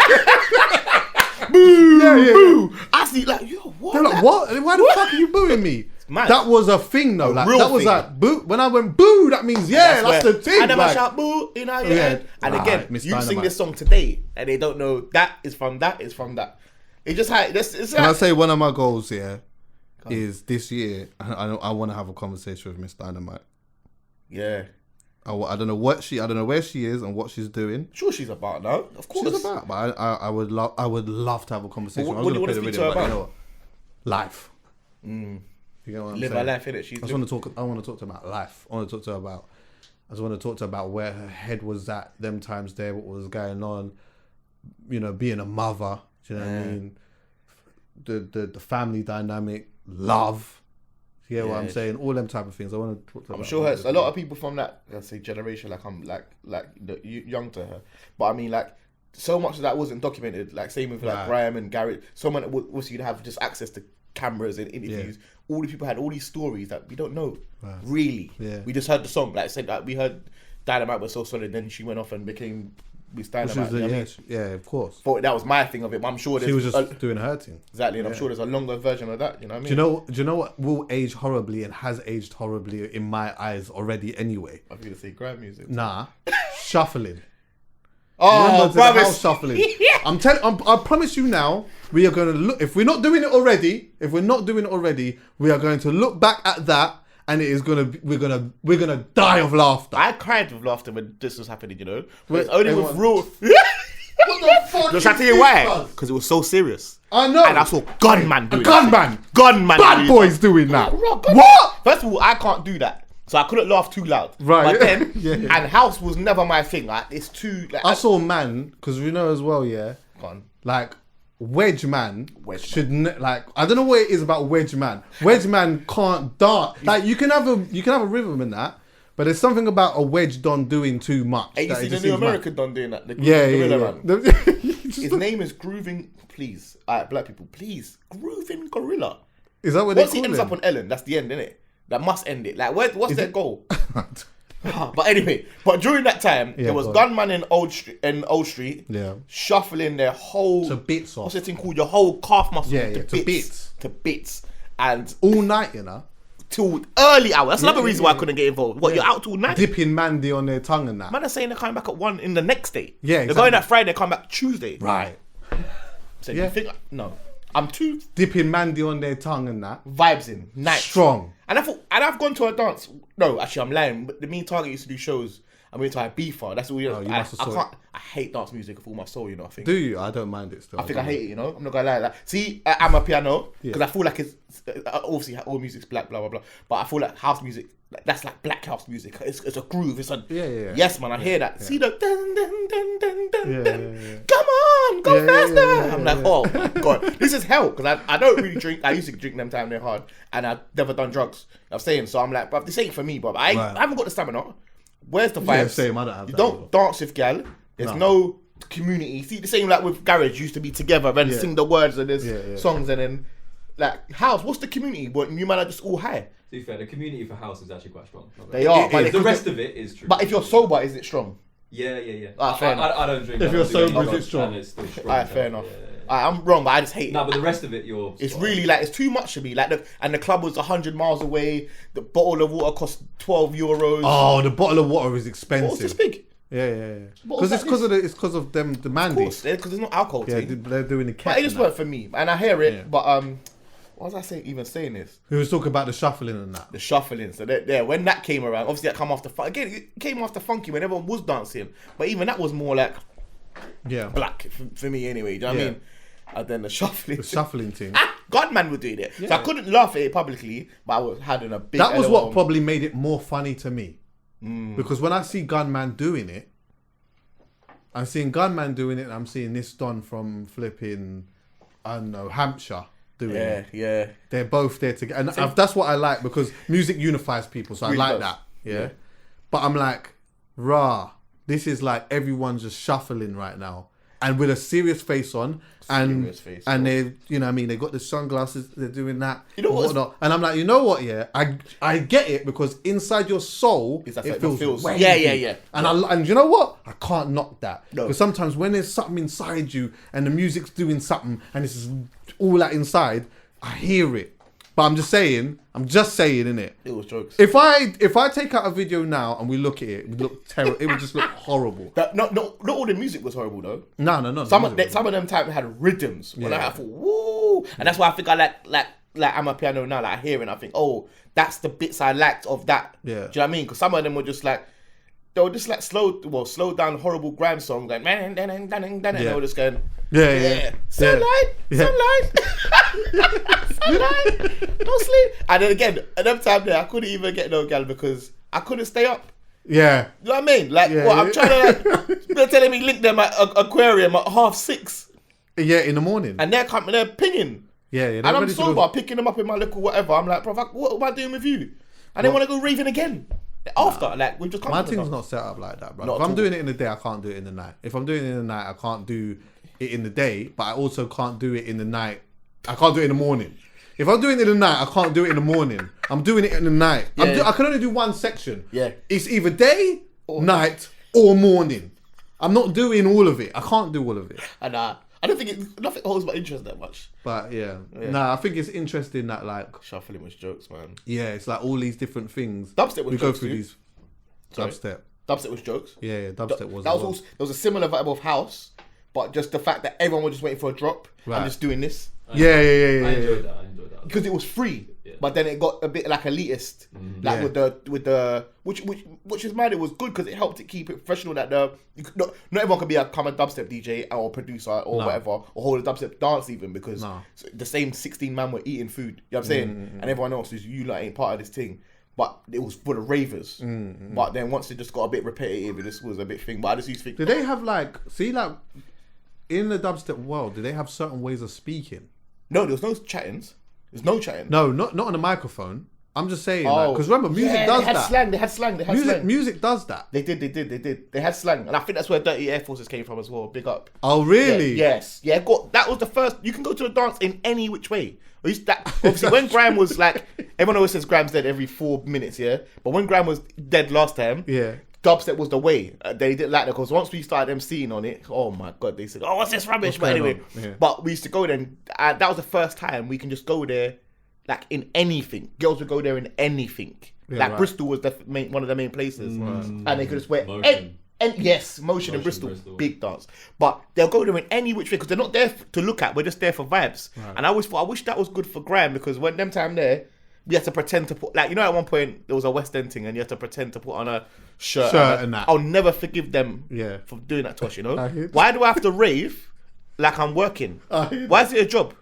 Boo, Yeah, yeah, boo. I see, like, yo, what? They're like, what? Why the fuck are you booing me? mad. That was a thing though. Like real that was thing. like boo. When I went boo, that means yeah, that's where- the thing. And then I like- shout boo in our Yeah. head. And Right, again, Miss you sing Dynamite. this song today, and they don't know that is from that is from that. It just had this. It's Can I like, say one of my goals? Yeah, is this year. I want to have a conversation with Miss Dynamite. yeah. I don't know what I don't know where she is and what she's doing. Sure, she's about now. Of course. She's about, but I would love to have a conversation. What- I was what do you gonna wanna play the speak to her video, but you about? know what? Life. You get what I'm Live saying? her life, innit? She's I just want to talk. I want to talk to her about life. I want to talk to her about. I just want to talk to her about where her head was at them times there, what was going on. You know, being a mother. Do you know what I mean? The family dynamic, love. You get what I'm Yeah. saying? All them type of things. I want to talk to her I'm about sure all her, them a lot of people from that, let's say, generation, like I'm young to her, but I mean, like, so much of that wasn't documented. Like, same with like Right. Graham and Garrett. Someone obviously you'd have just access to cameras and interviews. All these people had all these stories that we don't know, really. Yeah. We just heard the song. Like I said, that we heard Dynamite was so solid. Then she went off and became Miss Dynamite. She was you know what I yeah, mean? yeah, of course. Thought that was my thing of it, but I'm sure there's She was just doing her thing. exactly, and I'm sure there's a longer version of that. You know what I mean? Do you know what will age horribly and has aged horribly in my eyes already anyway? I'm gonna say Graham music. Nah, shuffling. Oh, Remember the brother. house shuffling. I promise you now, we are going to look. If we're not doing it already, we are going to look back at that, and it is we're gonna die of laughter. I cried with laughter when this was happening, you know. But Wait, it's only with everyone- real. What the fuck? Just I tell you why? Because it was so serious. I know. And I saw gunman doing gunman. that. Gunman. Bad doing boys doing that. that. What? First of all, I can't do that. So I couldn't laugh too loud. Right. But then, Yeah. and house was never my thing. Like, it's too. Like, I saw man because we know as well. Yeah. Gone. Like Wedge Man Wedge should like I don't know what it is about Wedge Man. Wedge Man can't dance. Like you can have a rhythm in that, but there's something about a Wedge Don doing too much. Hey, you that see it the just new seems mad. American done doing that? The Yeah, Gorilla Man. yeah. His name is Grooving. Please, alright, black people, please, Grooving Gorilla. Is that what Once they he call ends it? up on Ellen, that's the end, innit? That must end it. Like, what's their goal? But anyway, but during that time, Yeah, there was go on. gunman in Old Street, Yeah. shuffling their whole To bits off. What's the thing called? Your whole calf muscle. Yeah, yeah, to bits. to bits, and All night, you know, till early hours. That's another yeah, reason why I yeah. couldn't get involved. What, you're out till night? dipping Mandy on their tongue and that. Man are saying they're coming back at 1 in the next day. Yeah, they're exactly. going that Friday. Come back Tuesday. Right. So Yeah. you think no? I'm too Dipping Mandy on their tongue and that. vibes in night. Strong. And I thought, and I've gone to a dance. No, actually, I'm lying. But the Me and Target used to do shows. I went to Ibiza. That's all you know. Oh, you I must have saw can't. I hate dance music with all my soul. You know, I think. Do you? I don't mind it still. I think I hate it. You know, I'm not gonna lie. Like, see, I'm a piano because I feel like it's obviously all music's black, blah blah blah. But I feel like house music, like, that's like black house music. It's a groove. It's a Yeah. Yes, man, I hear that. See the dun dun dun dun dun Yeah, dun. yeah, yeah. Come on, go Yeah, yeah, faster. yeah, I'm yeah, like, oh my god, this is hell because I don't really drink. I used to drink them time they're hard, and I've never done drugs. I'm saying so. I'm like, but this ain't for me, bro. I haven't got the stamina. Where's the vibes? Yeah, same. I don't have You that don't either. dance with gal. There's no community. See, the same like with garage used to be together and Yeah. sing the words and there's Yeah. songs and then like house. What's the community? But you man are just all high. To be fair, the community for house is actually quite strong. They are, It but, is. The rest of it is true. but if you're sober, is it strong? Yeah. Ah, fair enough. I don't drink. If I you're don't do any sober, is it drugs, strong? and it's still strong. Alright, fair enough. Yeah. I'm wrong, but I just hate No, it. but the rest of it, you're. It's spot on. really like it's too much to me. Like the club was 100 miles away. The bottle of water cost 12 euros. Oh, the bottle of water is What was expensive. this big? Yeah. What was Because it's that because of it's because of them the Of Mandy. course, because there's no alcohol. Yeah, thing. they're doing the cat. But it just and that. weren't for me, and I hear it. Yeah. But what was I saying? Even saying this? He was talking about the shuffling and that. The shuffling. So there, when that came around, obviously that come after again. It came after funky when everyone was dancing, but even that was more like Yeah. black for me anyway. Do you know what I Yeah. mean? And then the shuffling. The shuffling thing. Godman would do it. So I couldn't laugh at it publicly, but I was having a big. That was LOL. what probably made it more funny to me. Because when I see Gunman doing it, I'm seeing Gunman doing it and I'm seeing this Don from flipping, I don't know, Hampshire doing Yeah, it. yeah. They're both there together, and that's what I like because music unifies people. So Really I like does. that. Yeah. Yeah. But I'm like, rah, this is like everyone's just shuffling right now, and with a serious face on, Serious face, and bro. they, you know, what I mean, they got the sunglasses. They're doing that. You know and what's- whatnot. And I'm like, you know what? Yeah, I get it because inside your soul, Is that it something feels, that feels- wavy. Yeah, yeah, yeah. And you know what? I can't knock that. No. Because sometimes when there's something inside you and the music's doing something and it's just all that inside, I hear it. But I'm just saying, innit? It was jokes. If I take out a video now and we look at it, it would look terrible. It would just look horrible. Not all the music was horrible though. No. Some of them times had rhythms. When Yeah. I thought, woo, and that's why I think I like I'm a piano now. Like I hear it, and I think, oh, that's the bits I liked of that. Yeah. Do you know what I mean? Because some of them were just like, they were just like slow down horrible grime song going, and they were just going, Yeah. sunlight, Yeah. sunlight, no sleep. And then again, at them time there, I couldn't even get no gal because I couldn't stay up. Yeah. You know what I mean? Like, Yeah, what, yeah. I'm trying to, like, they're telling me link them at aquarium at 6:30. Yeah, in the morning. And they're coming, they're pinging. Yeah. And I'm sober, picking them up in my little whatever. I'm like, bro, what am I doing with you? And they want to go raving again. After, like, we've just come My to the thing's dance. not set up like that, bro. Not If at I'm all. doing it in the day, I can't do it in the night. If I'm doing it in the night, I can't do it in the day, but I also can't do it in the night. I can't do it in the morning. If I'm doing it in the night, I can't do it in the morning. I'm doing it in the night. Yeah. I can only do one section. Yeah. It's either day, night, or morning. I'm not doing all of it. I can't do all of it. And I don't think nothing holds my interest that much. But yeah. Nah, I think it's interesting that like, Shuffling was jokes, man. yeah, it's like all these different things. Dubstep was we go jokes through too. these. Sorry? Dubstep. Dubstep was jokes. Yeah, dubstep was. That was as well. also, there was a similar vibe of house, but just the fact that everyone was just waiting for a drop Right. and just doing this. Yeah. I enjoyed that. Because it was free, Yeah. but then it got a bit like elitist, like Yeah. with the which is mad. It was good because it helped it keep it professional. That not everyone can be a common dubstep DJ or producer or whatever, or hold a dubstep dance even because No. the same 16 man were eating food. You know what I'm saying? And everyone else is you like ain't part of this thing. But it was for the ravers. But then once it just got a bit repetitive, this was a bit thing. But I just used to think, Do they have like in the dubstep world? Do they have certain ways of speaking? no, there was no chattings. There's no chatting. No, not on the microphone. I'm just saying Oh. because remember, music does they had that. slang. They had slang. They had slang. Music does that. They did. They had slang, and I think that's where Dirty Air Forces came from as well. Big up. Oh really? Yeah, yes. Yeah. That was the first. You can go to the dance in any which way. Obviously, when Grime was like, everyone always says Grime's dead every 4 minutes, yeah. But when Grime was dead last time, Yeah. dubstep was the way. They didn't like that because once we started MCing on it, oh my god, they said, "Oh, what's this rubbish?" What's But going anyway, on? Yeah. but we used to go there, and that was the first time we can just go there, like in anything. Girls would go there in anything. Yeah, Like right. Bristol was one of the main places, and they could just wear Motion. yes, motion in Bristol, big dance. But they'll go there in any which way because they're not there to look at. We're just there for vibes. And I always thought, I wish that was good for Grime because when them time there, we had to pretend to put, like, you know, at one point there was a West End thing and you had to pretend to put on a shirt And that. I'll never forgive them Yeah. for doing that to us, you know. I hear Why do I have to rave like I'm working? I hear Why is it a job?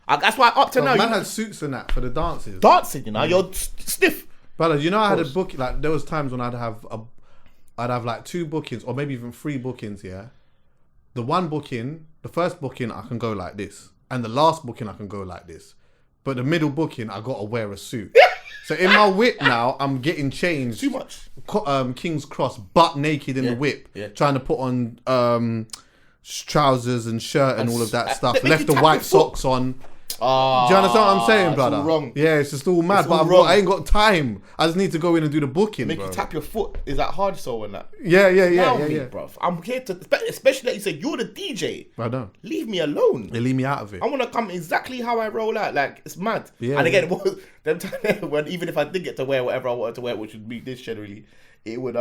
That's why up to now Man you had suits and that for the dances. dancing, you know, you're stiff. Brother, you know I had a course. book like there was times when I'd have like 2 bookings or maybe even 3 bookings, yeah. The first booking I can go like this. And the last booking I can go like this. But the middle booking I gotta wear a suit. So in my whip now I'm getting changed. Too much. King's Cross, butt naked in the whip. yeah. Trying to put on trousers and shirt and all of that stuff. they make Left you the tap white your foot. socks on. Ah, Do you understand what I'm saying, it's brother? all wrong. Yeah, it's just all mad. It's But all wrong. I ain't got time. I just need to go in and do the booking, Make bro. you tap your foot. Is that hard so and that? Yeah, Allow me, yeah. bruv. I'm here to, especially that you said you're the DJ. I know. Leave me alone. They leave me out of it. I want to come exactly how I roll out. Like, it's mad. Yeah, and again, yeah. it was them time when even if I did get to wear whatever I wanted to wear, which would be this generally, it would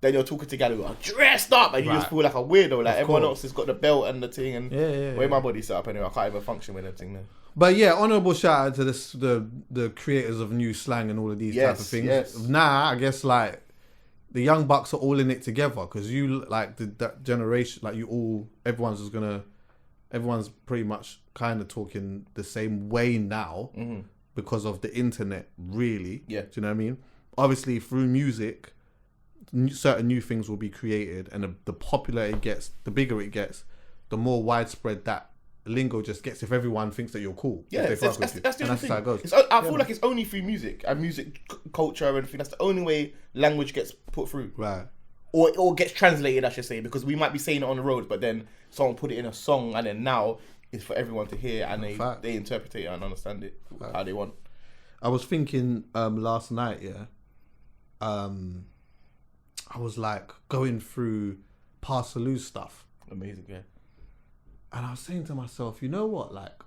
then you're talking to guys who are dressed up and you just Right. feel like a weirdo. Like everyone course. else has got the belt and the thing and Yeah, where my body's set up anyway. I can't even function with everything now. But yeah, honourable shout out to the creators of new slang and all of these type of Yes, things. yes. Nah, I guess like the young bucks are all in it together because you like that generation, like everyone's pretty much kind of talking the same way now because of the internet, really. Yeah. Do you know what I mean? Obviously, through music, certain new things will be created, and the popular it gets, the bigger it gets, the more widespread that lingo just gets if everyone thinks that you're cool. Yeah, if they that's fuck with you. the And only that's how it thing. goes. I feel like it's only through music and music culture and everything. That's the only way language gets put through. Right. Or gets translated, I should say, because we might be saying it on the road, but then someone put it in a song, and then now it's for everyone to hear, and they interpret it and understand it how they want. I was thinking last night, I was like going through Parsaloo stuff. Amazing, yeah. And I was saying to myself, you know what, like,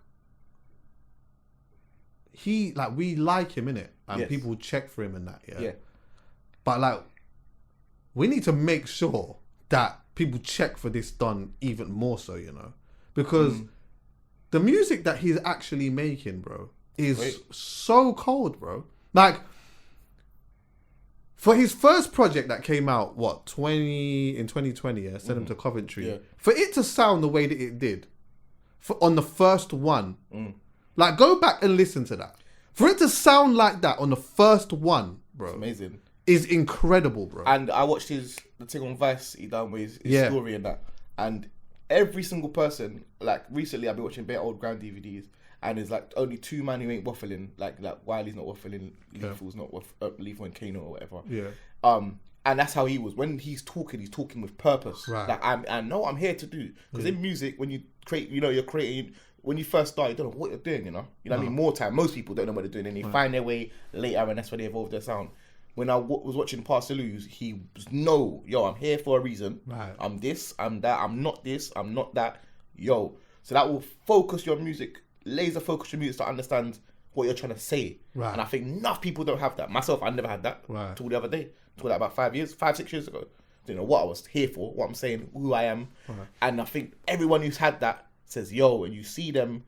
we like him, innit? And Yes. people check for him and that, Yeah. But like, we need to make sure that people check for this Don even more so, you know? Because the music that he's actually making, bro, is so cold, bro. Like, for his first project that came out, in 2020, Send Him to Coventry, Yeah. for it to sound the way that it did, on the first one, like, go back and listen to that. For it to sound like that on the first one, bro, Amazing. is incredible, bro. And I watched the thing on Vice he done with his story and that. And every single person, like recently I've been watching bare old ground DVDs, and there's like only two man who ain't waffling, like Wiley's not waffling, Lethal's not Lethal and Kano or whatever. Yeah. And that's how he was. When he's talking with purpose. Right. Like I know what I'm here to do. Because in music, when you create, you're creating. When you first start, you don't know what you're doing. You know what I mean. More time, most people don't know what they're doing, and they find their way later, and that's where they evolve their sound. When I was watching Parsaloo's, he was I'm here for a reason. Right. I'm this, I'm that, I'm not this, I'm not that. So that will focus your music, laser focus your music to understand what you're trying to say. Right. And I think enough people don't have that. Myself, I never had that Right. until the other day. Until like about 6 years ago. Didn't know what I was here for, what I'm saying, who I am. Right. And I think everyone who's had that says, and you see them,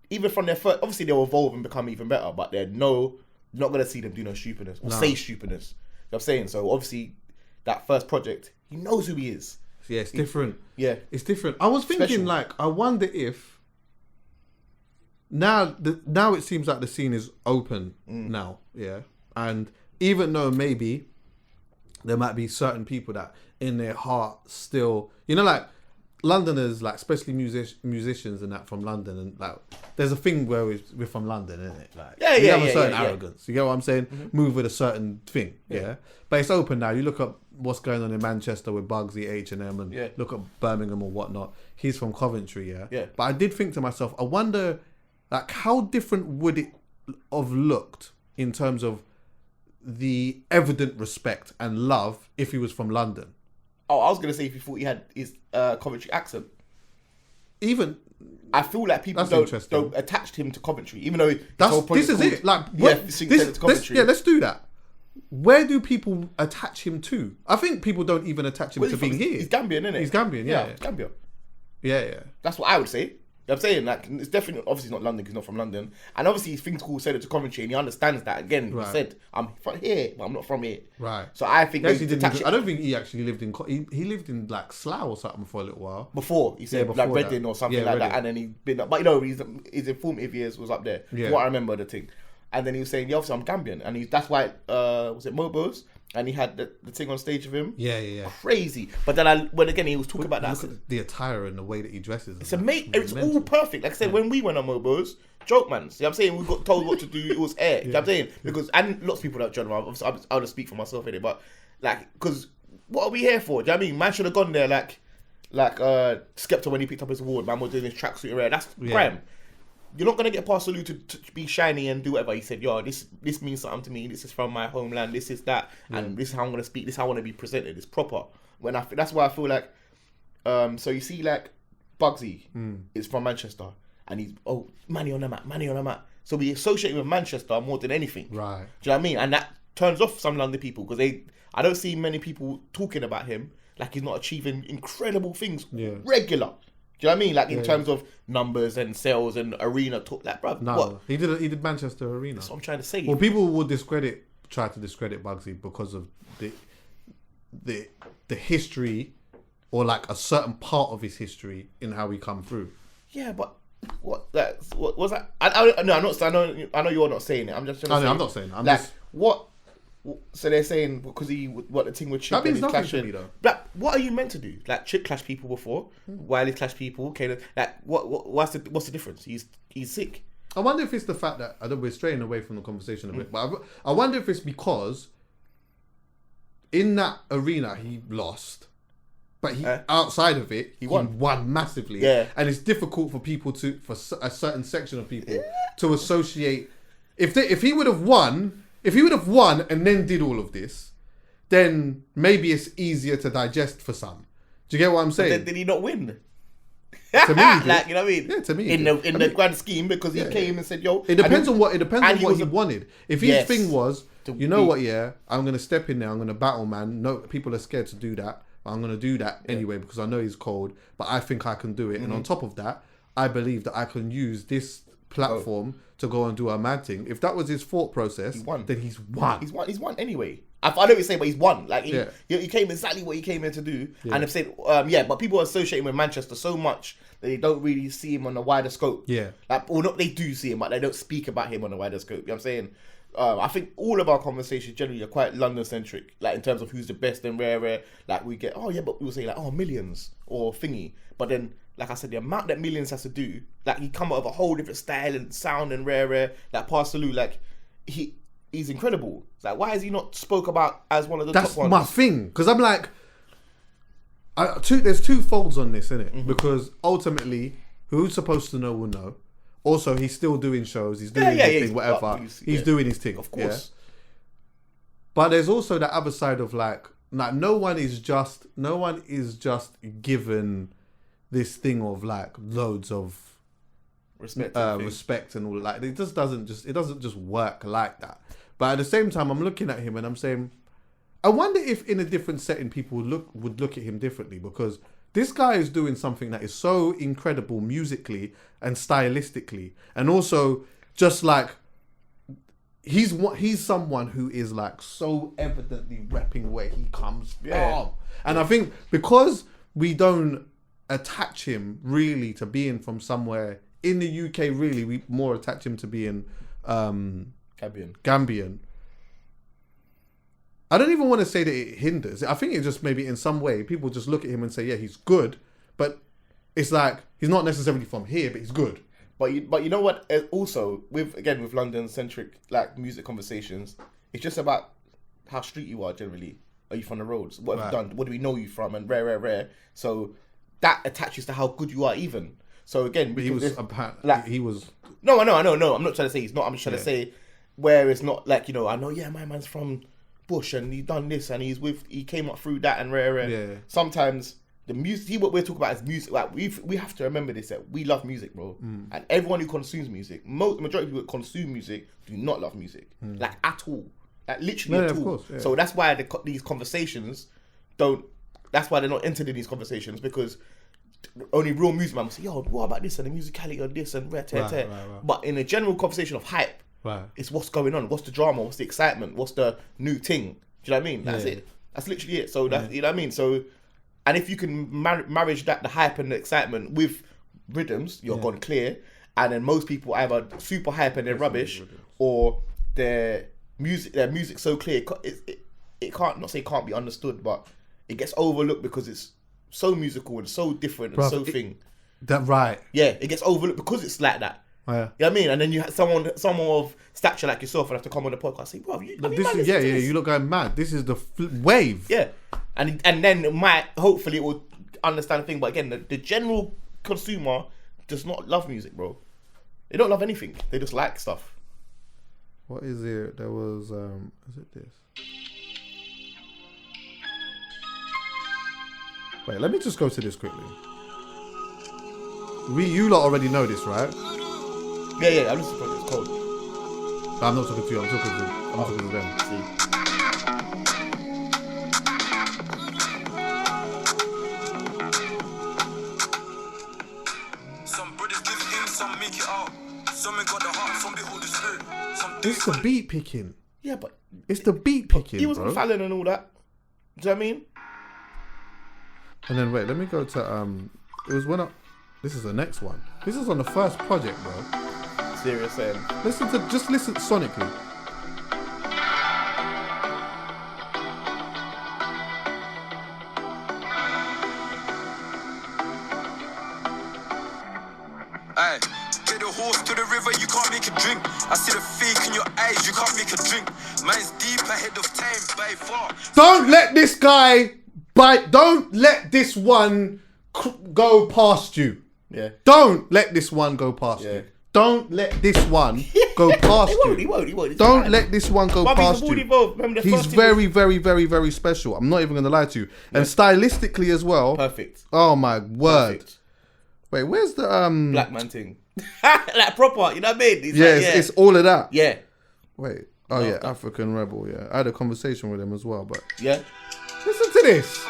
even from their first, obviously they'll evolve and become even better, but you're not going to see them do no stupidness or say stupidness. You know what I'm saying? So obviously that first project, he knows who he is. Yeah, it's different. Yeah. It's different. I was thinking, Special. like, I wonder if now it seems like the scene is open now, yeah. And even though maybe there might be certain people that in their heart still, you know, like Londoners, like especially musicians and that from London, and like there's a thing where we're from London, isn't it? Like, we have a certain arrogance. You get what I'm saying? Move with a certain thing, yeah. But it's open now. You look up what's going on in Manchester with Bugsy, H&M, and look at Birmingham or whatnot. He's from Coventry, yeah. But I did think to myself, I wonder, like, how different would it have looked in terms of the evident respect and love if he was from London? Oh, I was going to say if you thought he had his Coventry accent. Even I feel like people don't attach him to Coventry, even though this is it. Like, let's do that. Where do people attach him to? I think people don't even attach him to being here. He's Gambian, isn't it? He's Gambian, yeah. Gambia. Yeah. That's what I would say. You know what I'm saying? Like, it's definitely, obviously not London because he's not from London. And obviously things called said it to Coventry and he understands that. Again, he said, I'm from here, but I'm not from here. Right. So I think I don't think he actually lived in, he lived in like Slough or something for a little while. Before, he said like Reading or something like Reading. that. And then he's been, but you know, his informative years was up there. Yeah. What I remember the thing. And then he was saying, obviously I'm Gambian. And that's why, was it Mobos? And he had the thing on stage of him. Yeah. Crazy. But then when again he was talking about that. Look at the attire and the way that he dresses. It's amazing. It's all perfect. Like I said, when we went on Mobos, joke man. See what I'm saying? We got told what to do. It was air. You know what I'm saying? Because, and lots of people don't judge me. I'll just speak for myself in it. But like, because what are we here for? Do you know what I mean? Man should have gone there like Skepta when he picked up his award. Man was doing his tracksuit rare. That's prime. You're not gonna get Parsaloo to be shiny and do whatever. He said, this means something to me. This is from my homeland. This is that, and this is how I'm gonna speak. This is how I want to be presented. It's proper. That's why I feel like. So you see, like Bugsy is from Manchester, and he's money on the map. So we associate with Manchester more than anything. Right. Do you know what I mean? And that turns off some London people because I don't see many people talking about him like he's not achieving incredible things regular. Do you know what I mean? Like in terms of numbers and sales and arena talk, like bruv. No, what? he did Manchester Arena. That's what I'm trying to say. Well, people would try to discredit Bugsy because of the history, or like a certain part of his history in how we come through. Yeah, but what was that? I know you're not saying it. I'm just. I'm not saying it. What So they're saying because what the thing with Chick That means and he's nothing to clashing. me, though. Like, what are you meant to do? Like Chick clashed people before, Wiley clashed people. Okay, like what's the difference? He's sick. I wonder if it's the fact that we're straying away from the conversation a bit, but I wonder if it's because in that arena he lost, but he outside of it he won massively. Yeah, and it's difficult for people for a certain section of people to associate. If he would have won and then did all of this, then maybe it's easier to digest for some. Do you get what I'm saying? But then, did he not win? To me, he did. Like, you know what I mean? Yeah, to me, in the grand scheme, because he came and said, "Yo." It depends on what he was wanted. If his thing was, you know what? Yeah, I'm gonna step in there. I'm gonna battle, man. No, people are scared to do that. I'm gonna do that anyway because I know he's cold, but I think I can do it. And on top of that, I believe that I can use this platform to go and do a mad thing. If that was his thought process, then he's won. He's won anyway. I know what you're saying, but he's won. Like he came exactly what he came here to do, and have said, but people associate him with Manchester so much that they don't really see him on a wider scope. Yeah, like, or not, they do see him, but they don't speak about him on a wider scope. You know what I'm saying? I think all of our conversations generally are quite London centric, like in terms of who's the best and rare. Like we get, but we will say like, millions or thingy, but then. Like I said, the amount that Millions has to do, like he come out of a whole different style and sound and rare, like Parsaloo, like he's incredible. Like, why is he not spoke about as one of the top ones? That's my thing, because I'm like, there's two folds on this, isn't it? Because ultimately, who's supposed to know will know. Also, he's still doing shows. He's doing his thing, whatever. He's doing his thing, of course. Yeah? But there's also that other side of like no one is just given this thing of like loads of respect and all that. It doesn't just work like that. But at the same time, I'm looking at him and I'm saying, I wonder if in a different setting people would look at him differently, because this guy is doing something that is so incredible musically and stylistically, and also just like he's someone who is like so evidently repping where he comes from. And I think because we don't attach him really to being from somewhere in the UK, really we more attach him to being Gambian. I don't even want to say that it hinders. I think it just maybe in some way people just look at him and say, yeah, he's good, but it's like he's not necessarily from here, but he's good. But you know what? Also, with London centric like music conversations, it's just about how street you are generally. Are you from the roads? What have you done? What do we know you from? And rare. So that attaches to how good you are, even. So again, but he was No. I'm not trying to say he's not. I'm just trying to say where it's not like, you know, I know. Yeah, my man's from Bush and he done this and he came up through that and rare. Yeah. Sometimes the music, what we're talking about is music. Like we have to remember this, that we love music, bro. And everyone who consumes music, the majority of people who consume music do not love music, like at all, like literally at all. Course, yeah. So that's why these conversations don't. That's why they're not entered in these conversations, because only real music man will say, yo, what about this and the musicality of this and rare. Right. But in a general conversation of hype, it's what's going on, what's the drama, what's the excitement, what's the new thing. Do you know what I mean? That's it. That's literally it. So that's, you know what I mean? So, and if you can marriage the hype and the excitement with rhythms, you're gone clear. And then most people either super hype and they're rubbish, or their music so clear, it can't, not say it can't be understood, but it gets overlooked because it's so musical and so different and thing. That right. Yeah, it gets overlooked because it's like that. Yeah. You know what I mean? And then you have someone of stature like yourself and have to come on the podcast and say, bro, you look going mad. This is the wave. Yeah. And then hopefully it will understand the thing. But again, the general consumer does not love music, bro. They don't love anything. They just like stuff. What is it? There was, is it this? Wait, let me just go to this quickly. You lot already know this, right? Yeah, I'm just talking about it's cold. I'm not talking to you, I'm talking to them. See. Some brothers give in, some make it out. Some got the heart, some behold the spirit. It's the beat picking. Yeah, but it's the beat picking. He wasn't Fallon and all that. Do you know what I mean? And then wait, let me go to it was this is the next one. This is on the first project, bro. Serious saying. Listen sonically. horse to the river, you can't make a drink. I see the fake in your eyes, you can't make a drink. Mine's deep ahead of time, by far. Don't let this guy bite. Don't let this one go past you. Yeah. Don't let this one go past Yeah. you. Don't let this one go past He you. won't. It's Don't fine. let this one go Bobby's past already you. involved. Remember the He's first very, very, very, very special. I'm not even going to lie to you. And stylistically as well. Perfect. Oh my word. Perfect. Wait, where's the Black man thing. Like proper, you know what I mean? It's Yeah, like, it's all of that. yeah. Wait. Oh yeah, African Rebel. Yeah, I had a conversation with him as well. But Yeah. listen to this.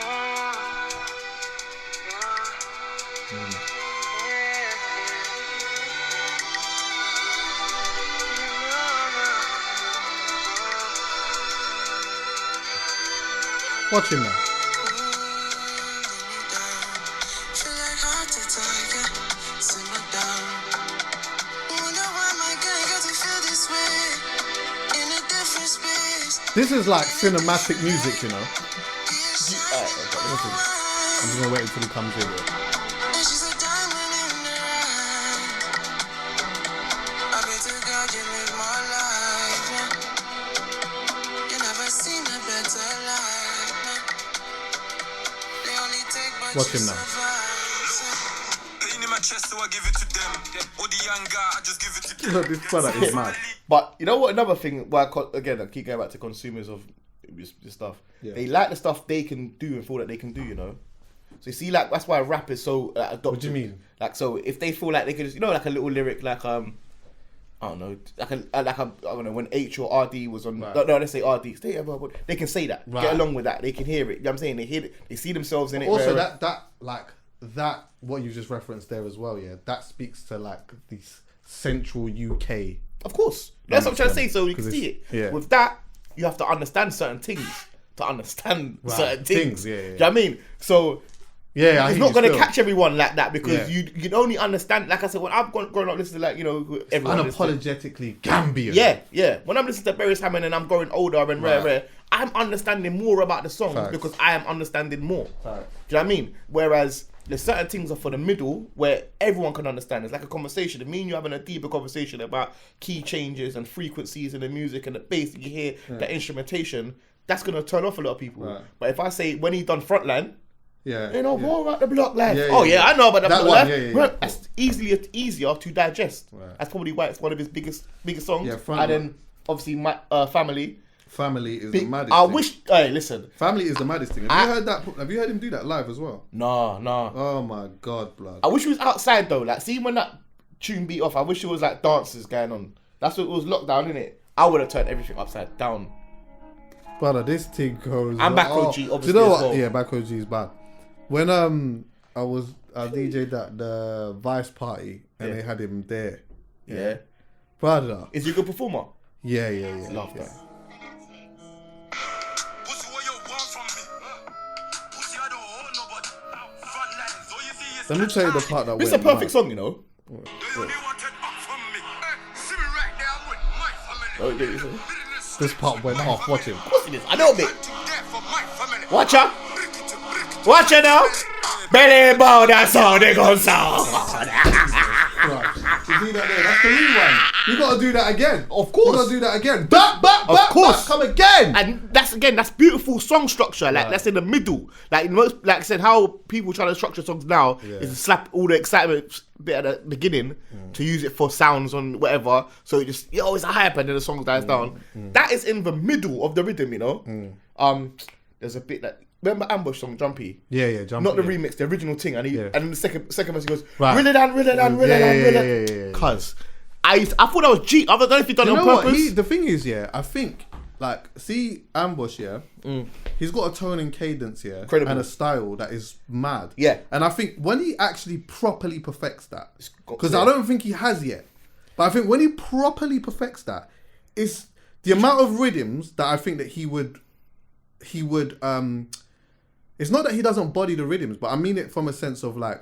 Watch him now. Feel like hard to target, simmer down. Wonder why my gang got to feel this way in a different space. This is like cinematic music, you know. Yeah, I'm just gonna wait until he comes in. and she's a diamond in the rough. I pray to God you live my life. You never seen a better life. They only take what Watch you him now. survive. Pain in my chest, so I give it to them. Or the young guy, I just give it to them. Look, this brother is mad. But you know what? Another thing, why again, I keep going back to consumers of this stuff. Yeah. They like the stuff they can do and feel that they can do. You know. So you see, like that's why rap is so adopted. What do you mean? Like, so if they feel like they can, just, you know, like a little lyric, like I don't know, I don't know, when H or RD was on. Right. No, let's say RD. They can say that. Right. Get along with that. They can hear it. You know what I'm saying? They hear it. They see themselves in it. Also, where- that what you just referenced there as well. Yeah, that speaks to like this central UK. Of course. That's what I'm trying to say, so you can 'Cause see it's- it. yeah. With that, you have to understand certain things to understand Right. certain things. Things, yeah, yeah. Do you know what I mean? So Yeah, I it's hear not you going to still. catch everyone like that because Yeah. you can only understand, like I said, when I've grown up listening to, like, you know, everyone listening. Unapologetically Gambian. Yeah. When I'm listening to Beres Hammond and I'm growing older and rare, I'm understanding more about the songs Facts. because I am understanding more. Facts. Do you know what I mean? Whereas there's certain things are for the middle where everyone can understand. It's like a conversation. It means you having a deeper conversation about key changes and frequencies in the music and the bass that you hear, the instrumentation. That's gonna turn off a lot of people. Right. But if I say when he done Frontline, Yeah. you know, more about the block life. Yeah, Oh yeah, yeah, yeah. I know about the That block one, life. yeah, yeah, Well, yeah. that's easier to digest. Right. That's probably why it's one of his biggest songs. Yeah, and Frontline. then obviously my Family. Family is the maddest. I thing. wish. Hey, listen. Family is the maddest thing. Have you heard that? Have you heard him do that live as well? Nah. Oh my god, blood. I wish it was outside though. Like, see when that tune beat off, I wish it was like dances going on. That's what it was, lockdown, innit? I would have turned everything upside down. Brother, this thing goes. And Back oh, OG, do you obviously, know as what? well. Yeah, Back OG is bad. When I DJ'd at the Vice party and Yeah. they had him there. Yeah. Brother. Is he a good performer? Yeah. Love yeah. that. Pussy, what you want from me? Pussy, I don't owe nobody. Front lines, all you see is Let me tell you the part that This is a went perfect mad. song, you know. Do you only wanted up from me? See me right there, I'm with my family. Oh, yeah, yeah. This part went off. Watch him. Of course it is. I know a bit. To death for my family. Watch her. Brick it to brick it. Watch her now. Belly bow, that's how they gon' sound. Right. You see that there? That's the rewind. You gotta do that again. Of course. You gotta do that again. Back, Of course. come again. And that's beautiful song structure. Like, that's in the middle. Like most, like I said, how people try to structure songs now is to slap all the excitement bit at the beginning to use it for sounds on whatever. So it just it's a hype and then the song dies down. That is in the middle of the rhythm, you know. There's a bit that remember Ambush song Jumpy. Yeah, jump. Not the remix, the original thing. And Yeah. and then the second verse he goes, Right. reel it down. Yeah. Cuz I thought that was G. I don't know if he done You it on know what? purpose. The thing is, I think like see Ambush, he's got a tone and cadence, Incredible. and a style that is mad. Yeah. And I think when he actually properly perfects that, got because clear. I don't think he has yet, but I think when he properly perfects that, is the amount of rhythms that I think that he would. It's not that he doesn't body the rhythms, but I mean it from a sense of like,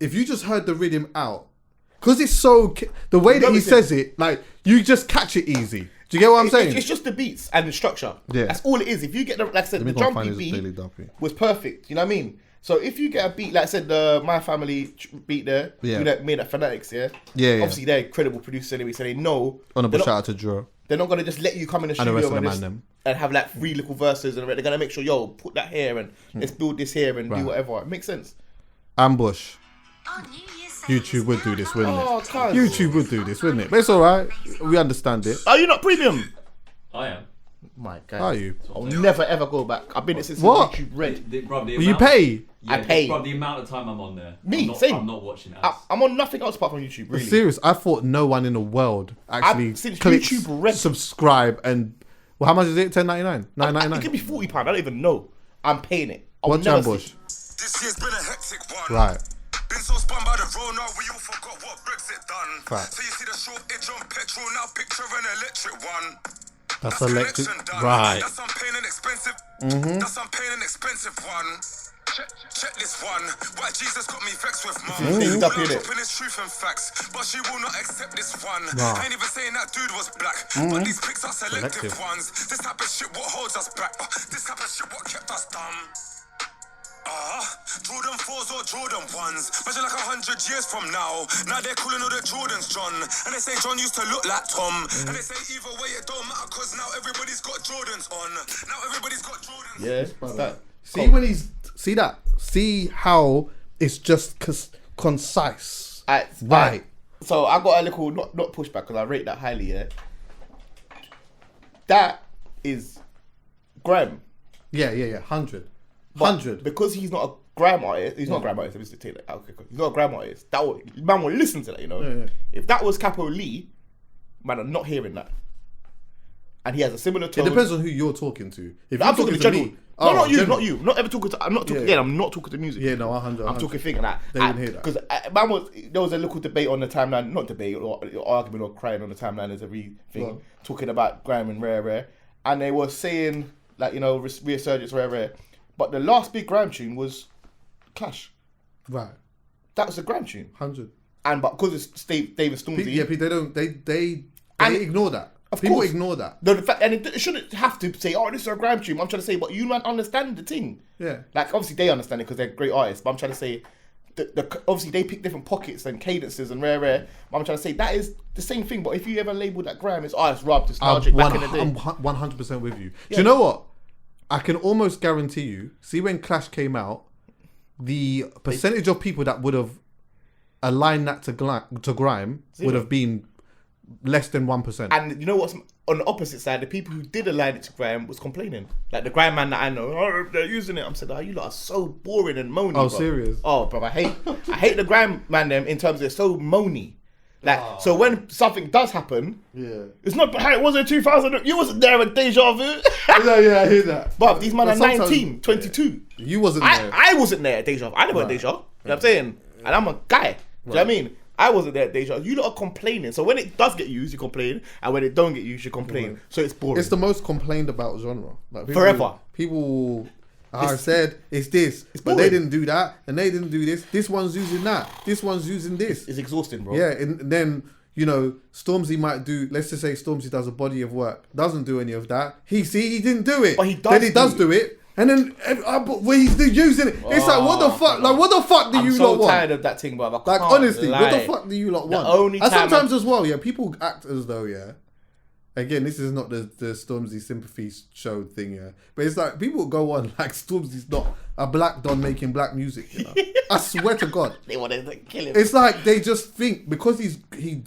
if you just heard the rhythm out, because it's so the way that he says it, like you just catch it easy. Do you get what I'm saying? It's just the beats and the structure. Yeah. That's all it is. If you get the, like I said, Let me the go and jumpy find his Daily beat Dumpy. was perfect. You know what I mean? So if you get a beat, like I said, the My Family beat there, Yeah. that made at Fanatics, yeah? Yeah, yeah. Obviously, they're credible producers anyway, so they know. Honorable they're not- shout out to Drew. They're not going to just let you come in the And the rest studio of the and, man them. and have like 3 little verses, and they're going to make sure, yo, put that here and let's build this here and Right. do whatever. It makes sense. Ambush. YouTube would do this, wouldn't Oh, it? cuz. YouTube would do this, wouldn't it? But it's alright. We understand it. Are you not premium? I am. My God. Are you? I'll never ever go back. I've been it since What? YouTube Red. You pay? I pay. Bro, the amount of time I'm on there. Me, I'm not, same. I'm not watching ads. I'm on nothing else apart from YouTube, really. Serious? I thought no one in the world actually since clicks YouTube Red. subscribe and well, how much is it? £10.99? It £9.99? could be £40. I don't even know. I'm paying it. I'll Watch never Ambush. see- This year's been a hectic one. Right. Been so spun by the road, now we all forgot what Brexit done. Fact. So you see the shortage on petrol, now picture an electric one. That's electric. connection done. Right. That's I'm paying an expensive. That's I'm paying an expensive one. Check this one. Why Jesus got me vexed with mum. Stevie Duck, innit? Dropping his truth and facts, but she will not accept this one. Nah. I ain't even saying that dude was black, but these pics are selective Selective. ones. This type of shit what holds us back. This type of shit what kept us dumb. Jordan 4s or Jordan 1s. Imagine like 100 years from now. Now they're calling all the Jordans John. And they say John used to look like Tom. And they say either way it don't matter, cause now everybody's got Jordans on. Now everybody's got Jordans. Yeah, it's that. See when he's see that? See how it's just concise. Right. So I got a little not pushback because I rate that highly. Yeah. That is Graham. Yeah, 100. But 100. because he's not a Graham artist. He's not a Graham artist. Let me just take that. Okay, cool. He's not a Graham artist. That would, man will listen to that. You know. Yeah. If that was Capo Lee, man, I'm not hearing that. And he has a similar It tone. depends on who you're talking to. If I'm you're talking to Johnny. me, No, not you, general. not you. Not ever talking to. I'm not talking. Yeah. Again, I'm not talking to music. Yeah, no, 100. I'm talking thing like They wouldn't hear that. because man was there was a little debate on the timeline, not debate or argument or crying on the timeline as everything, Well. talking about Graham and Rare, and they were saying like resurgence Rare, but the last big Graham tune was Clash. Right. That was a Graham tune, 100. and but because it's David Stormzy, Yeah, they don't. They And- ignore that. Of People course. ignore that. the fact, and it shouldn't have to say, oh, this is a Graham tune. I'm trying to say, but you don't understand the thing. Yeah. Like obviously they understand it because they're great artists, but I'm trying to say the obviously they pick different pockets and cadences and rare. But I'm trying to say that is the same thing. But if you ever label that Graham, it's it's Rob, it's Logic back in the day. I'm 100% with you. Do you know what? I can almost guarantee you. See, when Clash came out, the percentage of people that would have aligned that to Grime would have been less than 1%. And you know what's on the opposite side? The people who did align it to Graham was complaining. Like the Graham man that I know, oh, they're using it. I'm saying, oh, you lot are so boring and moany. Oh, bro. serious? Oh, bro, I hate the Graham man them in terms of they're so moany. Like, so when something does happen, Yeah. it's not how it was in 2000. You wasn't there at Deja Vu. Yeah, I hear that. But these men But are sometimes- 19, 22. You wasn't there. I wasn't there at Deja Vu. I never went Deja. You know what I'm saying? And I'm a guy. Do you know what I mean? I wasn't there at Deja. You lot are complaining. So when it does get used, you complain. And when it don't get used, you complain. So it's boring. It's the most complained about genre. Like Forever. People I said it's this, but boring. they didn't do that, and they didn't do this. This one's using that. This one's using this. It's exhausting, bro. Yeah, and then Stormzy might do. Let's just say Stormzy does a body of work, doesn't do any of that. He didn't do it, But he does Then he does do do it, and then but when he's still using it, it's like what the fuck? Like what the fuck do I'm you so lot want? tired of that thing, bro. I Like can't honestly, what the lie. fuck do you lot want? only And time sometimes as well, yeah, people act as though, yeah. Again, this is not the Stormzy sympathy show thing, yeah. But it's like people go on like Stormzy's not a black don making black music, you know. I swear to God. They wanted to kill him. It's like they just think because he's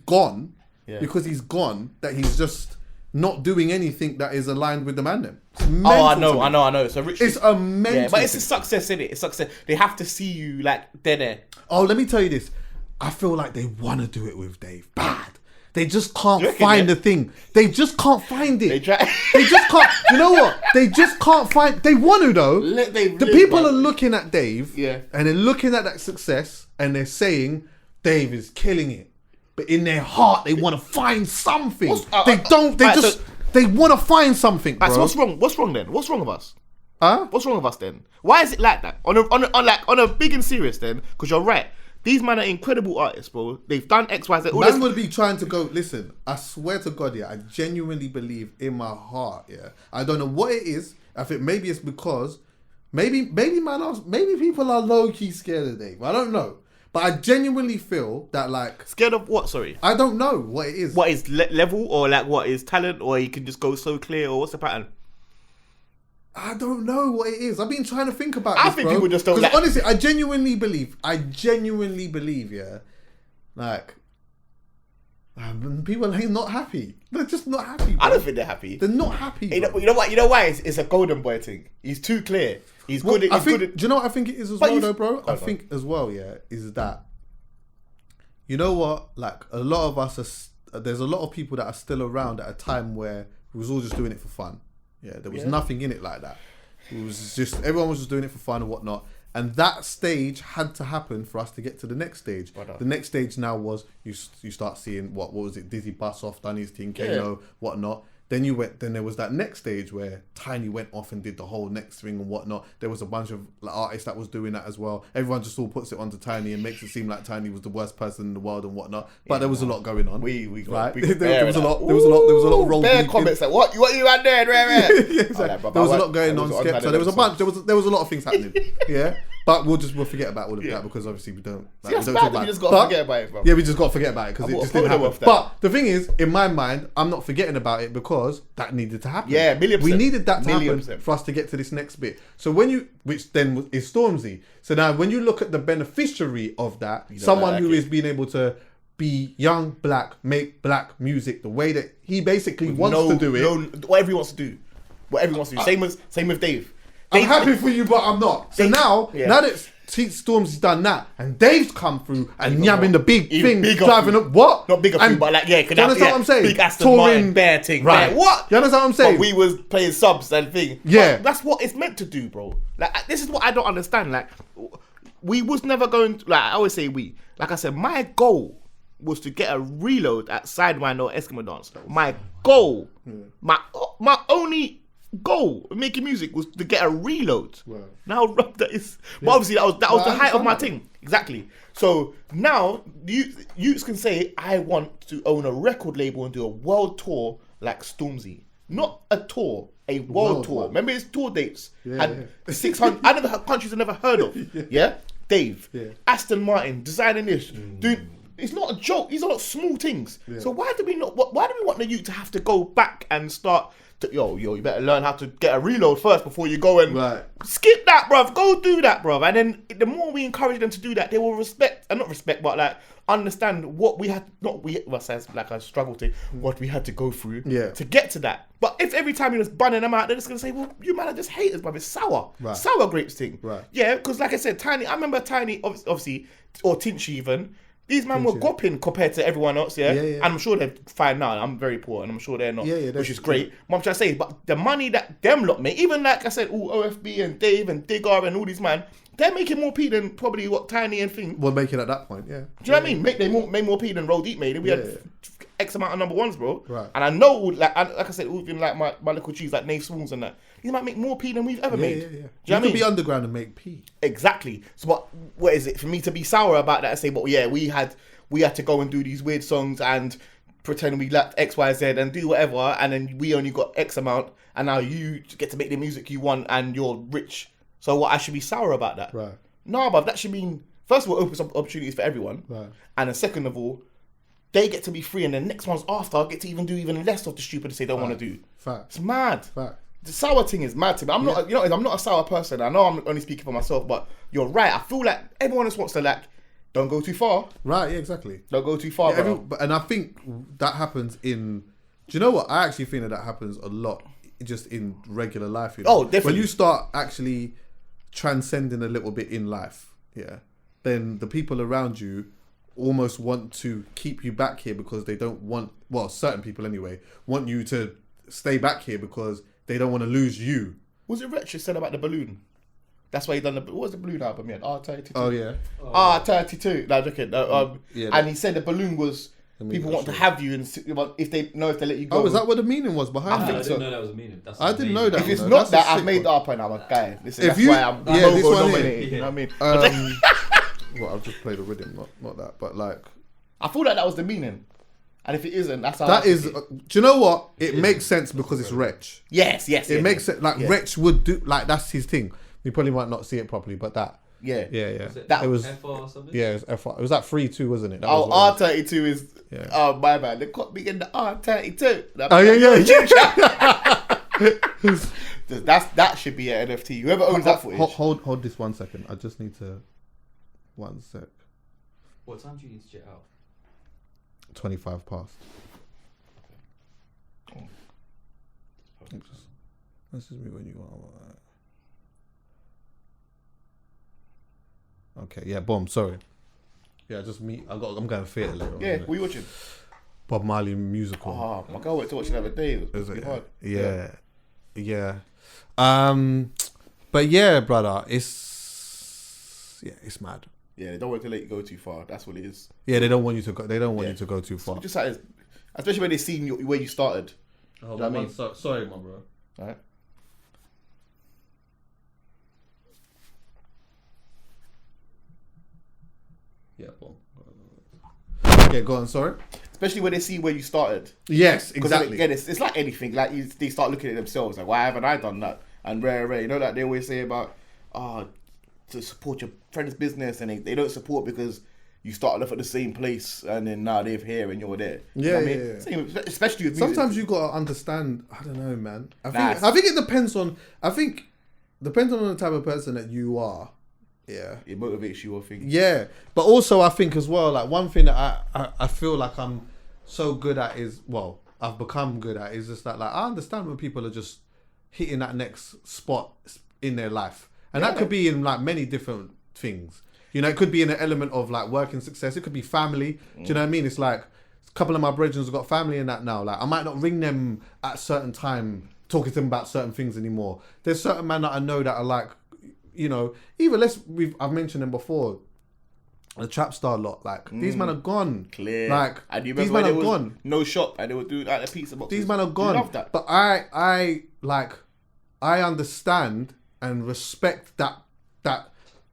gone, Yeah. because he's gone, that he's just not doing anything that is aligned with the man them. It's Oh, I mental to me. know. So Rich, It's a mental yeah, but it's a thing. success, innit? It's success. They have to see you like they're there. Oh, let me tell you this. I feel like they want to do it with Dave. Bad. They just can't You reckon, find yeah? the thing. They just can't find it. They try. They just can't. You know what? They just can't find. They want to though. Let Dave The live, people man. are looking at Dave, Yeah. and they're looking at that success, and they're saying Dave is killing it. But in their heart, they want to find something. They don't. They alright, just. so- they want to find something, bro. Right, so what's wrong? What's wrong then? What's wrong with us? Huh? What's wrong with us then? Why is it like that? On a big and serious then? Because you're right. These men are incredible artists, bro. They've done X, Y, Z. All Man this- would be trying to go, listen, I swear to God, yeah, I genuinely believe in my heart, yeah. I don't know what it is. I think maybe it's because maybe people are low key scared of Dave. I don't know, but I genuinely feel that like Scared of what? Sorry. I don't know what it is. What is level or like what is talent or he can just go so clear or what's the pattern? I don't know what it is. I've been trying to think about I this, think bro. people just don't 'Cause like- honestly, I genuinely believe, yeah, like, people are not happy. They're just not happy, bro. I don't think they're happy. They're not happy, You bro. know what? You know why? It's a golden boy thing. He's too clear. He's Well, good. I He's think, good. At, do you know what I think it is as But well, you- though, bro? Go I on. think as well, yeah, is that, you know what? Like, a lot of us there's a lot of people that are still around at a time where it was all just doing it for fun. Yeah, there was nothing in it like that. It was just, everyone was just doing it for fun and whatnot. And that stage had to happen for us to get to the next stage. Brother. The next stage now was you start seeing what was it? Dizzy Bus off, done his thing, Kano, whatnot. Then there was that next stage where Tiny went off and did the whole next thing and whatnot. There was a bunch of artists that was doing that as well. Everyone just all puts it onto Tiny and makes it seem like Tiny was the worst person in the world and whatnot. But there was a lot going on. we got right? we got there was a bear lot. that. There was a lot of role. Bare deep comments like what you had there, rare. yeah, exactly. There was a lot going on. So there was a bunch. There was a lot of things happening. Yeah, but we'll forget about all of that because obviously we don't. Like, that's we don't bad talk that about you it. just gotta forget about it, bro. Yeah, we just got to forget about it because I it bought just a didn't photo happen. of that. But the thing is, in my mind, I'm not forgetting about it because that needed to happen. Yeah, 1,000,000%. We needed that to happen 1,000,000%. for us to get to this next bit. So which then is Stormzy. So now when you look at the beneficiary of that, someone like who it. is being able to be young, black, make black music the way that he basically wants to do it. Whatever he wants to do. Whatever he wants to do. Same with Dave. I'm happy for you, but I'm not. So now that Stormzy's done that, and Dave's come through and yamming the big Even thing, bigger driving thing. up what? Not bigger And- thing, but like do you understand what I'm saying? Big Aston Martin bear thing. right? Bear. What? You understand what I'm saying? But we was playing subs and thing. Yeah. But that's what it's meant to do, bro. Like this is what I don't understand. Like we was never going to, like I always say we. Like I said, my goal was to get a reload at Sidewind or Eskimo Dance. My goal, my only goal of making music was to get a reload. Wow. Now that is, but obviously that was But the I height of my understand thing. Exactly. So now you can say I want to own a record label and do a world tour like Stormzy. Not a tour, a world tour. one. Remember his tour dates? Yeah, had yeah. 600 I never had countries I never heard of. Yeah? Dave, Aston Martin, designing this, doing. It's not a joke. These are not small things. So why do we want the youth to have to go back and start? You better learn how to get a reload first before you go and skip that, bruv. Go do that, bruv. And then the more we encourage them to do that, they will but like understand what we had. Like I struggled to what we had to go through to get to that. But if every time you're just bunning them out, they're just gonna say, "Well, you man are just haters, bruv. It's sour, sour grapes thing." Right. Yeah, because like I said, Tiny. I remember Tiny, obviously, or Tinchy even. These men were gopping compared to everyone else, yeah? And I'm sure they're fine now. I'm very poor, and I'm sure they're not, which is great. What I'm trying to say, but the money that them lot make, even like I said, OFB and Dave and Digger and all these man, they're making more P than probably what Tiny and thing. We're making at that point, yeah. Do you know what I mean? They made more P than Roll Deep made. We had X amount of number ones, bro. Right. And I know, like I said, even like my little cheese, like Nave Swools and that, these might make more P than we've ever made. Yeah. Do you know You what I could mean? be underground and make P. Exactly. So what is it for me to be sour about that and say, well, yeah, we had to go and do these weird songs and pretend we lacked X, Y, Z and do whatever, and then we only got X amount, and now you get to make the music you want and you're rich. So what, I should be sour about that? Right. No, but that should mean, first of all, opens up opportunities for everyone. Right. And then second of all, they get to be free, and the next ones after get to even do even less of the stupid they don't want to do. Facts. It's mad. Facts. The sour thing is mad to me. I'm not, I'm not a sour person. I know I'm only speaking for myself, but you're right. I feel like everyone just wants to don't go too far. Right, yeah, exactly. Don't go too far, bro. And I think that happens in... Do you know what? I actually think that happens a lot just in regular life. You know? Oh, definitely. When you start actually transcending a little bit in life, then the people around you almost want to keep you back here because they don't want... Well, certain people anyway, want you to stay back here because they don't want to lose you. Was it Wretch who said about the balloon? That's why he done what was the balloon album? He had R32. Oh, yeah. R32. No, I'm joking. And he said the balloon was people want to have you, and if they let you go. Oh, is that what the meaning was behind I it? think I so. didn't know that was a meaning. I didn't know that. If it's No, not that's a that, I've sick made one. up and I'm a guy. Listen, If that's you- why I'm yeah, this logo one here. dominated. You know what I mean? Well, I've just played a rhythm, not that, but like... I feel like that was the meaning. And if it isn't, that's how That I is... think it. do you know what? It makes sense because it's Wretch. Yes. It makes sense. Like, Wretch would do... Like, that's his thing. You probably might not see it properly, but that. Yeah. Yeah. Was it That It was. FR or something? Yeah, it was F1. It was like 3-2, wasn't it? That Oh, was what it was. R32 is. Yeah. Oh, my man. They caught me in the R32. Oh yeah. That should be an NFT. Whoever owns that footage. Hold this 1 second. I just need to. 1 sec. What time do you need to jet out? 25 past. This is me when you are. Okay, yeah, boom. Sorry. Yeah, just me. I'm going theatre later. Yeah, on, what are you watching? Bob Marley musical. Oh, my girl went to watch it the other day. It was Is it? hard. Yeah. But yeah, brother, it's mad. Yeah, they don't want to let you go too far. That's what it is. Yeah, they don't want you to go. They don't want Yeah. you to go too far. Just like, especially when they seen where you started. Oh, know what I mean? sorry, my bro. All right. Yeah, boom. Yeah, go on. Sorry. Especially when they see where you started. Yes, Because exactly. again, it's like anything. Like they start looking at themselves. Like, why haven't I done that? And rare. You know, like they always say about, to support your friend's business, and they don't support because you started off at the same place, and then now they're here and you're there. You know what I mean? Yeah. Same, especially with music. Sometimes you gotta understand. I don't know, man. Nah, I think it depends on. Depends on the type of person that you are. Yeah. it motivates you, I think. Yeah, but also I think as well, like one thing that I feel like I'm so good at is, well, I've become good at is just that, like, I understand when people are just hitting that next spot in their life, and that could be in like many different things. You know, it could be in an element of like working success. It could be family. Do you know what I mean? It's like a couple of my brethren have got family in that now. Like I might not ring them at a certain time talking to them about certain things anymore. There's certain men that I know that are like, you know, even I've mentioned them before, the trap star lot. Like these men are gone. Clear. Like And you these remember men when are there was gone. no shop and they would do like the pizza boxes. These men are gone. You love that. But I understand and respect that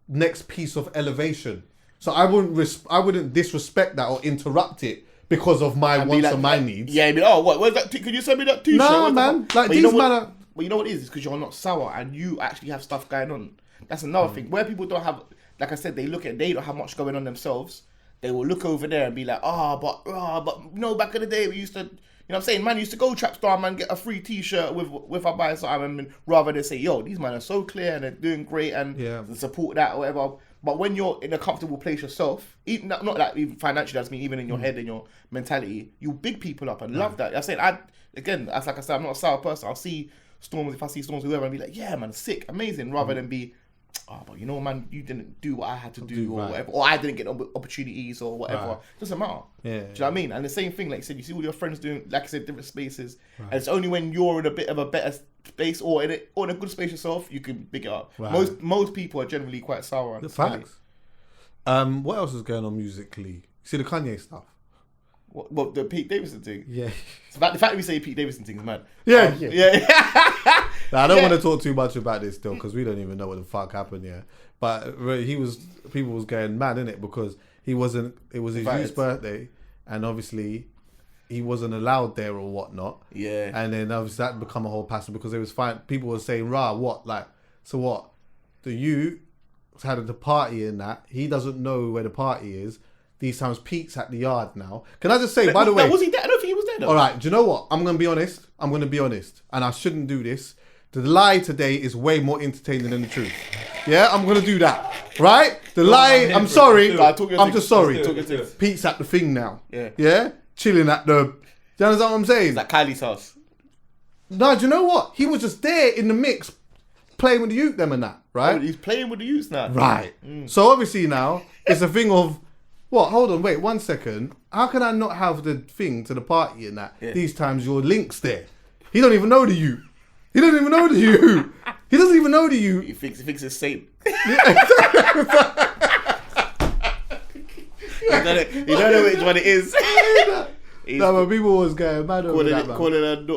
next piece of elevation. So I wouldn't disrespect that or interrupt it because of my And be wants like- and my needs. Yeah, I mean, oh, what? Where's that? Could you send me that t-shirt? Nah, What the man. fuck? Like, But you these know what- man are- But you know what it is? It's because you're not sour and you actually have stuff going on. That's another thing. Where people don't have, like I said, they don't have much going on themselves. They will look over there and be like, but no, back in the day we used to, you know what I'm saying? Man used to go Trap Star, man, get a free t-shirt with I buy something, and rather than say, yo, these men are so clear and they're doing great and support that or whatever. But when you're in a comfortable place yourself, even not that even financially, that's me, even in your head and your mentality, you big people up and love that. I said, that's like I said, I'm not a sour person. I'll see Storms, if I see Storms, whoever, and be like, yeah, man, sick, amazing, rather than be, but you know, man, you didn't do what I had to do or whatever, or I didn't get opportunities or whatever. Right. Doesn't matter. Yeah. Do you know what I mean? And the same thing, like I said, you see all your friends doing, like I said, different spaces, and it's only when you're in a bit of a better space or in a good space yourself, you can pick it up. Right. Most people are generally quite sour. The facts. What else is going on musically? See the Kanye stuff. What the Pete Davidson thing? Yeah. The fact that we say Pete Davidson thing is mad. Yeah. Yeah. Now, I don't Yeah. want to talk too much about this still because we don't even know what the fuck happened here. But people was going mad in it because it was his Invited. youth's birthday, and obviously he wasn't allowed there or whatnot. Yeah. And then obviously that become a whole passion because it was fine. People were saying, "Rah, what? Like, so what? The youth had the party in that. He doesn't know where the party is. These times Pete's at the yard now. Can I just say, by the way, was he there? I don't think he was there though. all right, do you know what? I'm going to be honest. And I shouldn't do this. The lie today is way more entertaining than the truth. Yeah, I'm going to do that. Right? The lie, I'm sorry. Nah, talk your I'm thing. just sorry. Let's do it. Pete's at the thing now. Yeah. Yeah? Chilling at the... Do you understand what I'm saying? It's like Kylie's house. No, do you know what? He was just there in the mix, playing with the youth, them and that, right? Oh, he's playing with the youths now. Right. So obviously now it's a thing of what? Hold on, wait 1 second. How can I not have the thing to the party and that? Yeah. These times your link's there. He don't even know the you. He doesn't even know the you. He doesn't even know the you. He thinks it's Satan. He don't know which one it is. He's No, but people was going mad over calling that, it, man.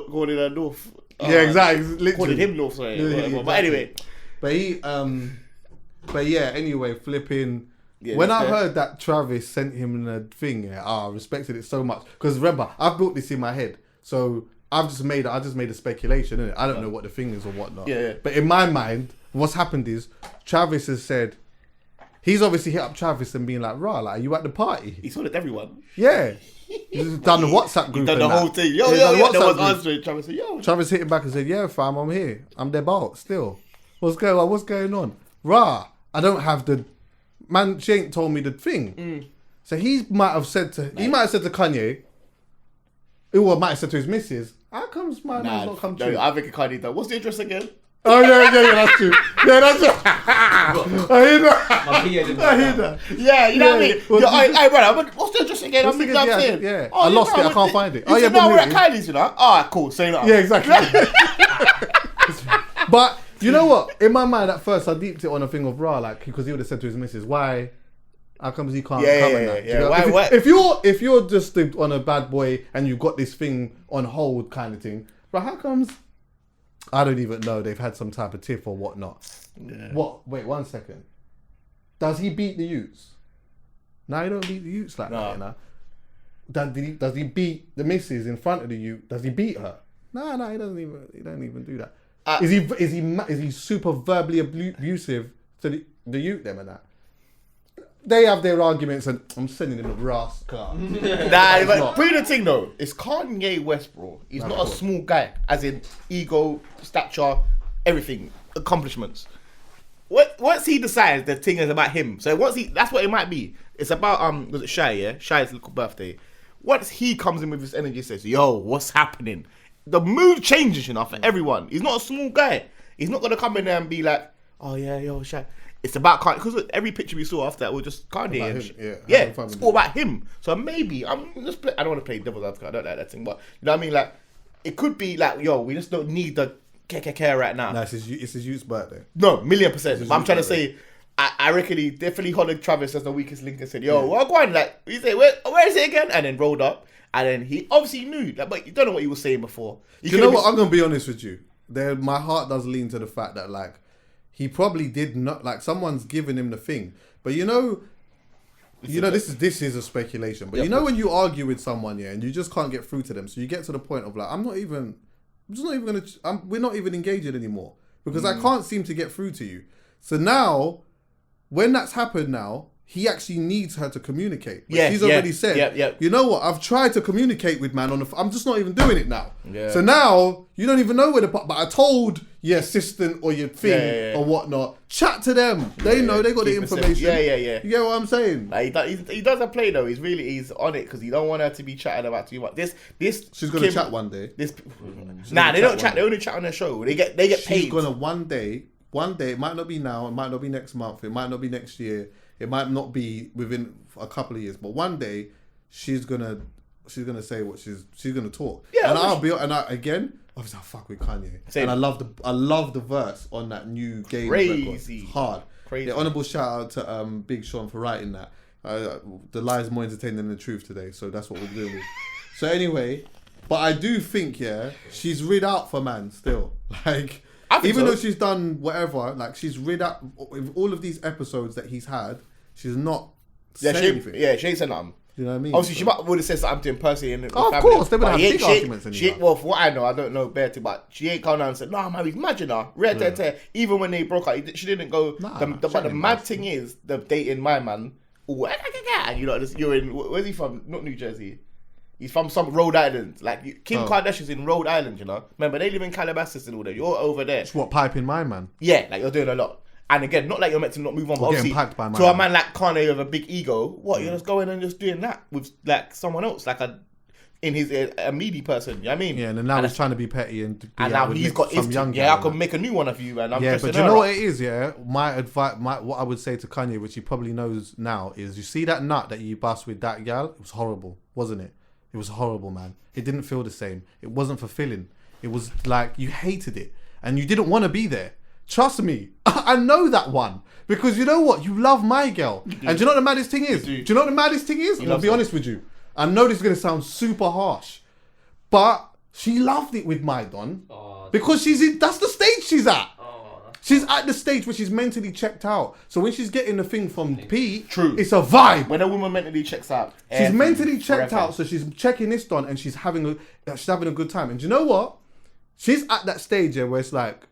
calling her North. Yeah, exactly. Literally. Calling him North, sorry. Yeah, whatever. exactly. But anyway, But he, but yeah. Anyway, flipping. Yeah, when I that's heard that Travis sent him a thing, yeah, I respected it so much because remember I've built this in my head, so I just made a speculation, innit? I don't know what the thing is or whatnot. Yeah, yeah. But in my mind, what's happened is Travis has said he's obviously hit up Travis and being like, "Rah, like, are you at the party?" He told it to everyone. Yeah, he's done the WhatsApp group. He done the and whole that. thing. Yeah, Yo, he's done no WhatsApp one's group. answering. Travis said, yo. Travis hit him back and said, "Yeah, fam, I'm here. I'm their boat still. What's going on? What's going on? Rah, I don't have the man. She ain't told me the thing." So he might have said to Kanye, or might have said to his missus, "How comes my man's not come true?" I think it can't either. What's the address again? Oh yeah, that's true. Yeah, that's true. I hear that. My PA didn't I hear know that. that. Yeah, you know what I mean? Well, Hey, brother, what's the address again? What's the address? I'm saying. Yeah. Oh, I lost know, it. I can't find it. You Oh, yeah, said, no, but we're at maybe. Kylie's, you know? Alright, cool. Say that. Yeah, exactly. But you know what? In my mind, at first, I deeped it on a thing of Rah, like because he would have said to his missus, "Why? How comes he can't Yeah, come yeah, and that?" yeah. You know, Why- if you're just on a bad boy and you've got this thing on hold kind of thing, but how comes? I don't even know. They've had some type of tiff or whatnot. Yeah. What? Wait 1 second. Does he beat the Utes? No, he don't beat the Utes like that. You know? Does he beat the missus in front of the Ute? Does he beat her? No, he doesn't even. He don't even do that. Is he super verbally abusive to the Ute them and that? They have their arguments, and I'm sending in the rascal. Nah, but put the thing though, it's Kanye West, bro. He's not a small guy, as in ego, stature, everything, accomplishments. Once he decides the thing is about him, so that's what it might be. It's about was it Shy? Yeah, Shy's little birthday. Once he comes in with his energy, says, "Yo, what's happening?" The mood changes, you know, for everyone. He's not a small guy. He's not gonna come in there and be like, "Oh yeah, yo, Shy." It's about Kanye, because every picture we saw after that was just Kanye About and him, yeah, having fun it's with all him. about him. So maybe I don't want to play devil's advocate. I don't like that thing, but you know what I mean. Like it could be like, yo, we just don't need the KKK right now. No, it's his youth's birthday. No, 1,000,000%. But I'm trying to birthday. say, I reckon he definitely hollered Travis as the weakest link and said, "Yo, what going?" Like he said, where is it again? And then rolled up, and then he obviously knew. Like, but you don't know what he was saying before. Do you know what? I'm gonna be honest with you. My heart does lean to the fact that like he probably did not like someone's given him the thing, but you know this is a speculation. But Yeah, you of know course. when you argue with someone, yeah, and you just can't get through to them, so you get to the point of like we're not even engaging anymore because I can't seem to get through to you. So now, when that's happened, now he actually needs her to communicate. But Yeah, she's yeah, already said, yeah. you know what? I've tried to communicate with man on the. I'm just not even doing it now. Yeah. So now you don't even know where but I told your assistant or your thing Yeah. or whatnot. Chat to them. They know they got the Keep it information. simple. Yeah. You get what I'm saying? Like he doesn't play though. He's on it because he don't want her to be chatting about too much. This She's gonna chat one day. This She's nah, gonna they don't chat chat. They only chat on their show. They get She's paid. gonna one day. It might not be now. It might not be next month. It might not be next year. It might not be within a couple of years. But one day, she's gonna say what she's gonna talk. Yeah, and obviously. again, obviously I fuck with Kanye. Same. And I love the verse on that new game. Crazy. record. It's hard. Crazy. Yeah, honorable shout out to Big Sean for writing that. The lie is more entertaining than the truth today, so that's what we're doing with. So anyway, but I do think she's rid out for man still. Like I think even so. though she's done whatever, like she's rid out with all of these episodes that he's had. She's not Yeah, said anything. she ain't said nothing. You know what I mean? Obviously, she would have said something to him personally. In the Oh, of family. course, they would But have he ain't- big she ain't- arguments and she ain't- that. Well, from what I know, I don't know better, but she ain't come down and said, "No, man, imagine her." Even when they broke up, she didn't go. Nah, But the she ain't mad embarrassed. thing is, the dating my man. Ooh, and you're in. Where's he from? Not New Jersey. He's from some Rhode Island. Like Kim Oh. Kardashian's in Rhode Island. You know. Remember, they live in Calabasas and all that. You're over there. It's what piping my man. Yeah, like you're doing a lot. And again, not like you're meant to not move on, but Or getting obviously, packed by my to a man. man like Kanye with a big ego, you're just going and just doing that with like someone else, like in his a meaty person. You know what I mean? Yeah, and now he's trying to be petty and be and out now with he's got some his young yeah, guy I and can that. make a new one of you, and I'm Yeah, just but you know what it is, yeah? My advice, what I would say to Kanye, which he probably knows now, is you see that nut that you bust with that gal? It was horrible, wasn't it? It was horrible, man. It didn't feel the same. It wasn't fulfilling. It was like you hated it and you didn't want to be there. Trust me, I know that one. Because you know what? You love my girl. And do you know what the maddest thing is? Do you know what the maddest thing is? I'm going to loves be her. honest with you. I know this is going to sound super harsh, but she loved it with my Don. Because that's the stage she's at. She's at the stage where she's mentally checked out. So when she's getting the thing from Pete, True. it's a vibe. When a woman mentally checks out, She's everything, mentally checked forever. out, so she's checking this done, and she's having a good time. And do you know what? She's at that stage where it's like,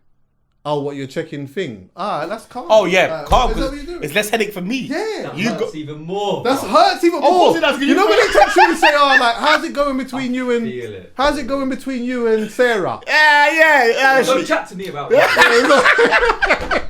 Oh, what you're checking thing? Ah, that's calm. Oh yeah, calm. Is that what 'cause you do? it's less headache for me. Yeah. That You hurts got- even more. That's bro. hurts even Of more. course it does, 'cause You know you- when they text you and say, "Oh, like, how's it going between you and feel it. how's it going between you and Sarah?" Yeah. Don't chat to me about that.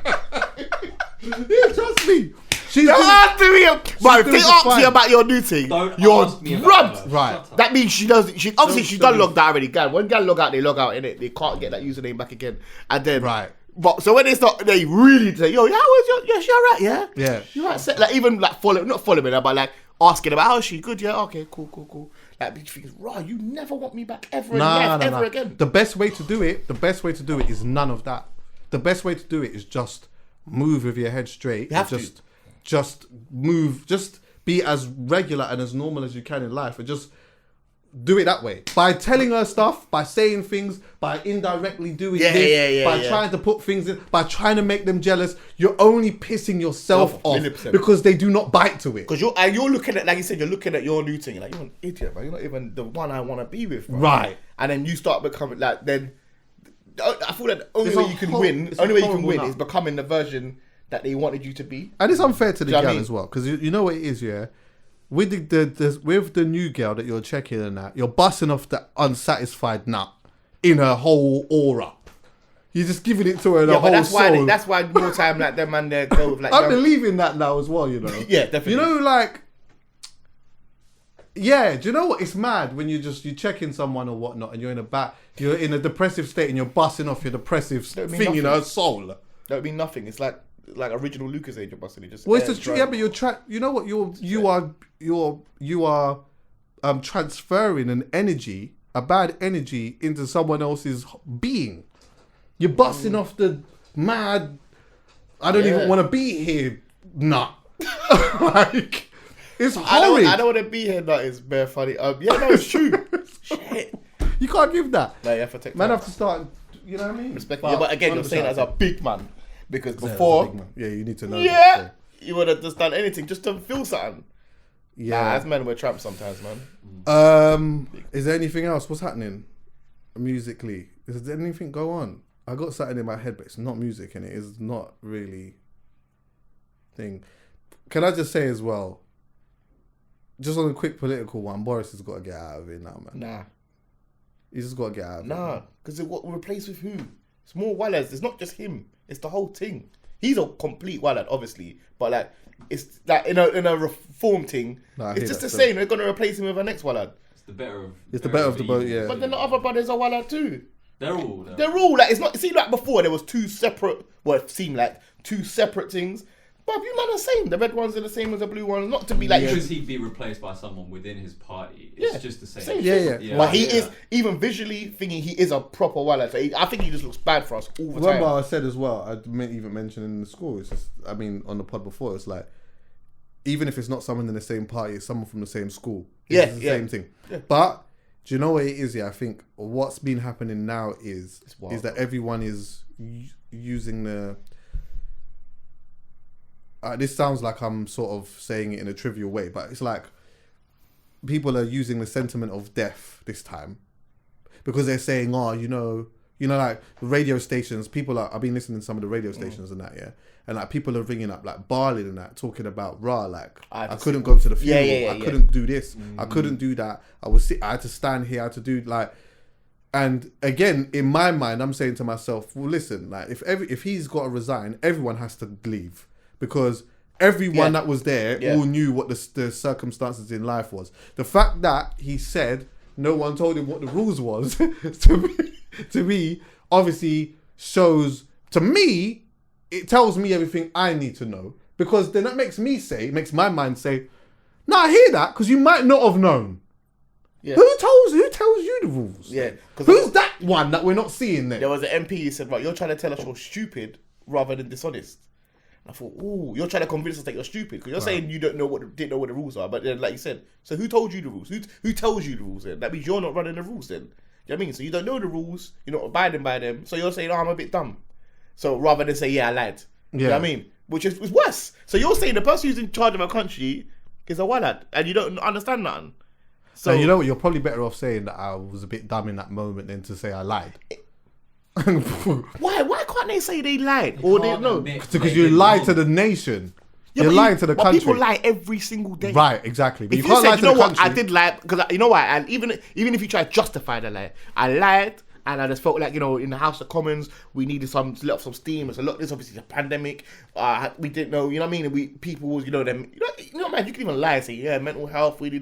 Yeah, trust me. She's Don't doing- ask me. But if doing they just ask fine. you about your new thing, Don't you're ask me about rubbed. her. Right. Shut up. That means she does. She obviously she's done don't- logged out already. Gal, when gal log out, they log out in it. They can't get that username back again. And then Right. But so when it's not, they really say, "Yo, how is your? Yeah, she alright? Yeah, Yeah. You right? So, like even like not following her, but like asking about, "Oh, is she good? Yeah, okay, cool." Like bitch thinks, "Raw, you never want me back ever in life, ever again." The best way to do it is none of that. The best way to do it is just move with your head straight. You have and just move. Just be as regular and as normal as you can in life, and just do it that way. By telling her stuff, by saying things, by indirectly doing this, by trying to put things in, by trying to make them jealous, you're only pissing yourself off 100%. because they do not bite to it. Because you're looking at, like you said, you're looking at your new thing. You're like, you're an idiot, man. You're not even the one I want to be with, bro. Right. And then you start becoming like, then I feel like the only It's way a you can whole- win, it's a only way you can horrible win nut. is becoming the version that they wanted you to be. And it's unfair to the Do you know what girl I mean? as well, because you know what it is, yeah. With with the new girl that you're checking and that, you're busting off the unsatisfied nut in her whole aura. You're just giving it to her the Yeah, whole but soul. that's why more time like them man there go with like. I'm young- believing that now as well, you know. Yeah, definitely. You know, like, yeah. Do you know what? It's mad when you checking someone or whatnot, and you're in a depressive state, and you're busting off your depressive Don't mean thing in nothing. her soul. That'd be nothing. It's like original Lucas Age of busting. It just Well, it's air just dry. yeah, but you know what? You are transferring an energy, a bad energy, into someone else's being. You're busting off the mad. I don't even Yeah. want to be here. Nah, like it's horrid. I don't want to be here. That is bare funny. Yeah, no, it's true. Shit. You can't give that. Like, you have to take Man time. have to start. You know what I mean? Respect. Yeah, but again, you're saying that as a big man because Yeah, before, that's a big man. Yeah, you need to know. yeah, that, you would have just done anything just to feel something. so. Nah, Yeah. as men, we're tramps sometimes, man. Is there anything else? What's happening musically? Is there anything go on? I got something in my head, but it's not music, and it is not really thing. Can I just say as well, just on a quick political one, Boris has got to get out of it now, man. Nah, He's just got to get out of it. nah, because what replaced with who? It's more Wallers. It's not just him. It's the whole thing. He's a complete Wallad, obviously, but like it's like in a reform thing. Nah, I It's hear just that the still. same. They're gonna replace him with a next Wallad. It's the better of. It's the better of the both, evil. yeah. But then the other brothers are Wallad too. They're all. They're all like, it's not. It seemed like before there was two separate. Well, it seemed like two separate things. But you man are the same. The red ones are the same as the blue ones. Not to be like. Because he'd be replaced by someone within his party. It's Yeah, just the same. same Yeah, thing. yeah. But he is even visually thinking he is a proper Wallad. So I think he just looks bad for us all the Remember time. I said as well, I even mentioned in the school, it's just, I mean, on the pod before, it's like, even if it's not someone in the same party, it's someone from the same school. Yeah, It's the yeah. same thing. But, do you know what it is? Yeah, I think what's been happening now is wild. that everyone is using the... this sounds like I'm sort of saying it in a trivial way, but it's like people are using the sentiment of death this time because they're saying, oh, you know, like the radio stations, I've been listening to some of the radio stations and that, yeah. And like people are ringing up like Barley and that, talking about like I couldn't go to the funeral, Yeah, I couldn't do this, I couldn't do that. I had to stand here, I had to do like, and again, in my mind, I'm saying to myself, well, listen, like if he's got to resign, everyone has to leave because everyone that was there all knew what the circumstances in life was. The fact that he said no one told him what the rules was to me obviously shows, to me, it tells me everything I need to know, because then that makes my mind say, no, I hear that because you might not have known. Yeah. Who tells you the rules? Yeah, 'cause Who's that one that we're not seeing there? There was an MP who said, right, you're trying to tell us you're stupid rather than dishonest. And I thought, ooh, you're trying to convince us that you're stupid because you're saying you didn't know what the rules are. But then, like you said, so who told you the rules? Who tells you the rules then? That means you're not running the rules then. Do you know what I mean? So you don't know the rules, you're not abiding by them. So you're saying, oh, I'm a bit dumb. So rather than say, yeah, I lied. You know what I mean? Which is worse. So you're saying the person who's in charge of a country is a wallad and you don't understand nothing. So you know what? You're probably better off saying that I was a bit dumb in that moment than to say I lied. Why can't they say they lied? Or they Can't no. admit Because they you did lie wrong. to the nation. Yeah, You're but lying to the but country. people lie every single day. Right, exactly. But If you you can't lie said, to you know the what, country. I did lie, because you know what, and even if you try to justify the lie, I lied, and I just felt like, you know, in the House of Commons, we needed to let off some steam. There's a lot. There's obviously a pandemic. We didn't know, you know what I mean. And people was, you know, man, you can even lie and say, yeah, mental health. People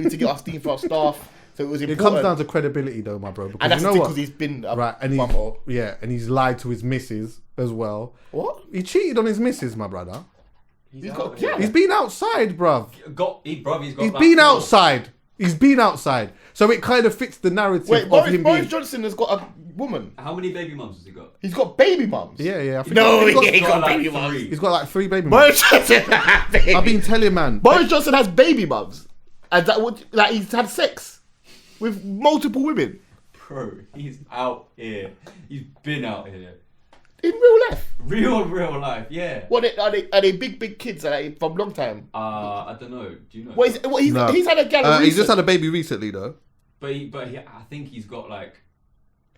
need to get our steam for our staff. So it was It important. comes down to credibility, though, my bro. Because and that's you know because what? he's been a Right, and bummer. he's lied to his missus as well. What? He cheated on his missus, my brother. He's out got here. yeah. He's been outside, bruv. He's got He's like been four. outside. He's been outside. So it kind of fits the narrative Wait, of Boris him being. Johnson has got a woman. How many baby mums has he got? He's got baby mums. Yeah. I think No, he's got, he ain't got like baby mums. three. he's got like 3 baby mums. Boris Johnson has baby. I've been telling, man. Boris Johnson has baby mums, and that would like he's had sex with multiple women Bro, he's out here. He's been out here. in real life. Real life, yeah. What are they big kids? Are they from long time? I don't know. Do you know? He's had a gal. He's just had a baby recently, though. But I think he's got like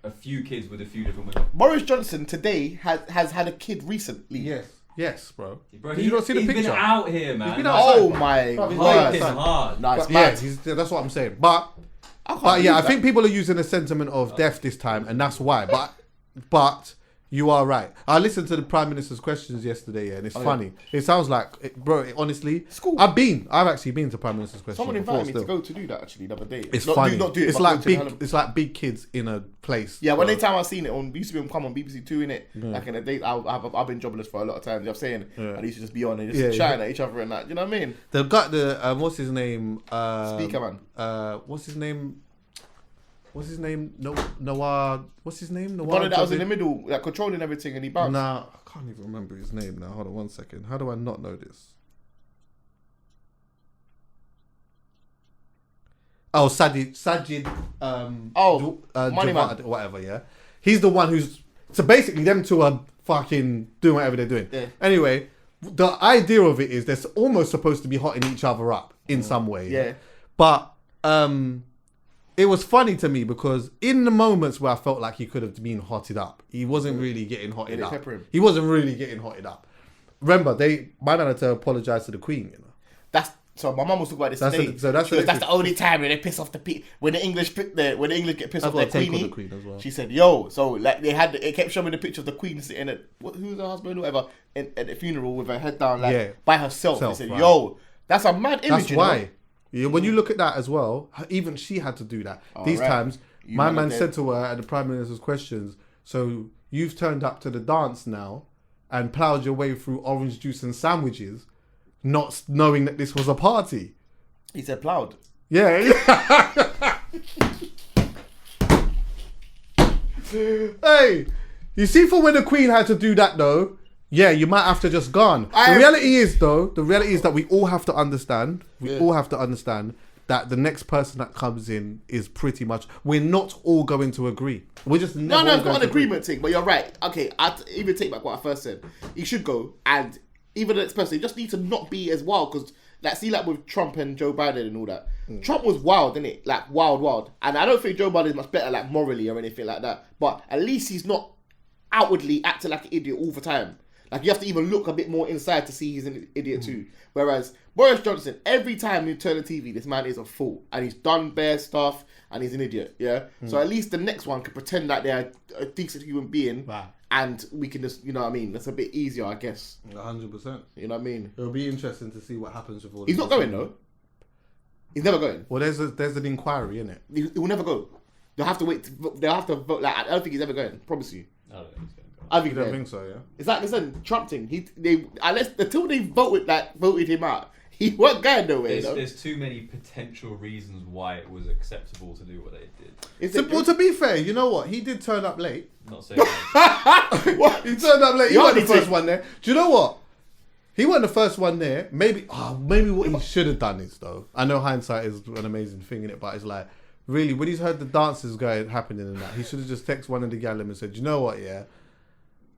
a few kids with a few different women. Boris Johnson today has had a kid recently. Yes, bro. Bro, Did you not see the he's picture? been out here, man. been Like, outside. Oh my He's working outside. god! hard. No, it's But yeah, mad. that's what I'm saying. But can't yeah, believe I that. think people are using a sentiment of death this time, and that's why. But you are right. I listened to the Prime Minister's questions yesterday, and it's funny. It sounds like, honestly, cool. I've actually been to Prime Minister's questions. Someone before invited me to still. go to do that actually the other day. It's Not funny. Do it, It's but like go to big. Helen- It's like big kids in a place. Yeah, bro. when time I've seen it on, used to be come on BBC Two in it. Like in the days, I've been jobless for a lot of times. I'm saying, I used to just be on and just Yeah, chatting at each other and that. You know what I mean? They've got the what's his name? Speaker man. What's his name? What's his name? Noah. What's his name? Noah. One that was in the middle, like controlling everything, and he bounced. Nah, I can't even remember his name now. Hold on 1 second. How do I not know this? Oh, Sajid. Money Javad, Man. whatever. Yeah, he's the one who's. So basically, them two are fucking doing whatever they're doing. Yeah. Anyway, the idea of it is they're almost supposed to be hotting each other up in some way. Yeah. But it was funny to me because in the moments where I felt like he could have been hotted up, he wasn't really getting hotted they up. pepper him. He wasn't really getting hotted up. Remember, my dad had to apologise to the Queen, you know. So my mum was talking about this That's today. the- so that's She goes, the- that's the only time when they piss off when the English get pissed off got their a take on queenie. the Queen as well. She said, "Yo, so like it kept showing the picture of the Queen sitting at who's her husband, whatever, at the funeral with her head down, like Yeah. by herself." They Self, said, right. "Yo, that's a mad image." That's you know? why. Yeah, when you look at that as well, even she had to do that. These right. times, You my man are man dead. said to her at the Prime Minister's questions, so you've turned up to the dance now and ploughed your way through orange juice and sandwiches, not knowing that this was a party. He said, "Ploughed." Yeah. Hey, you see, for when the Queen had to do that though, yeah, you might have to just gone. The reality is that we all have to understand. All have to understand that the next person that comes in is pretty much. We're not all going to agree. We're just never No, all it's going not an to agree. agreement thing, but you're right. Okay, I'd even take back what I first said. He should go, and even the next person, he just need to not be as wild, because like with Trump and Joe Biden and all that. Trump was wild, didn't it? Like wild. And I don't think Joe Biden is much better, like morally or anything like that. But at least he's not outwardly acting like an idiot all the time. Like you have to even look a bit more inside to see he's an idiot too. Whereas Boris Johnson, every time you turn the TV, this man is a fool and he's done bare stuff and he's an idiot. Yeah. So at least the next one can pretend that they're a decent human being, Right. and we can just, you know what I mean. That's a bit easier, I guess. 100%. You know what I mean. It'll be interesting to see what happens with all. He's this. not going though. He's never going. Well, there's an inquiry in it. He will never go. They'll have to wait. They'll have to vote. Like I don't think he's ever going. Promise you. I don't think he's gonna go. I think You don't he's think so? Yeah. It's like listen, Trump thing. Until they voted him out, he wasn't going nowhere. You know? There's too many potential reasons why it was acceptable to do what they did. Is So, it- well, to be fair, you know what? He did turn up late. Not saying that. What? He turned up late. He You wasn't the only first one there. Do you know what? He wasn't the first one there. Maybe what he should have done is though. I know hindsight is an amazing thing in it, but it's like really when he's heard the dances happening and that, he should have just texted one of the gallum and said, "You know what? Yeah,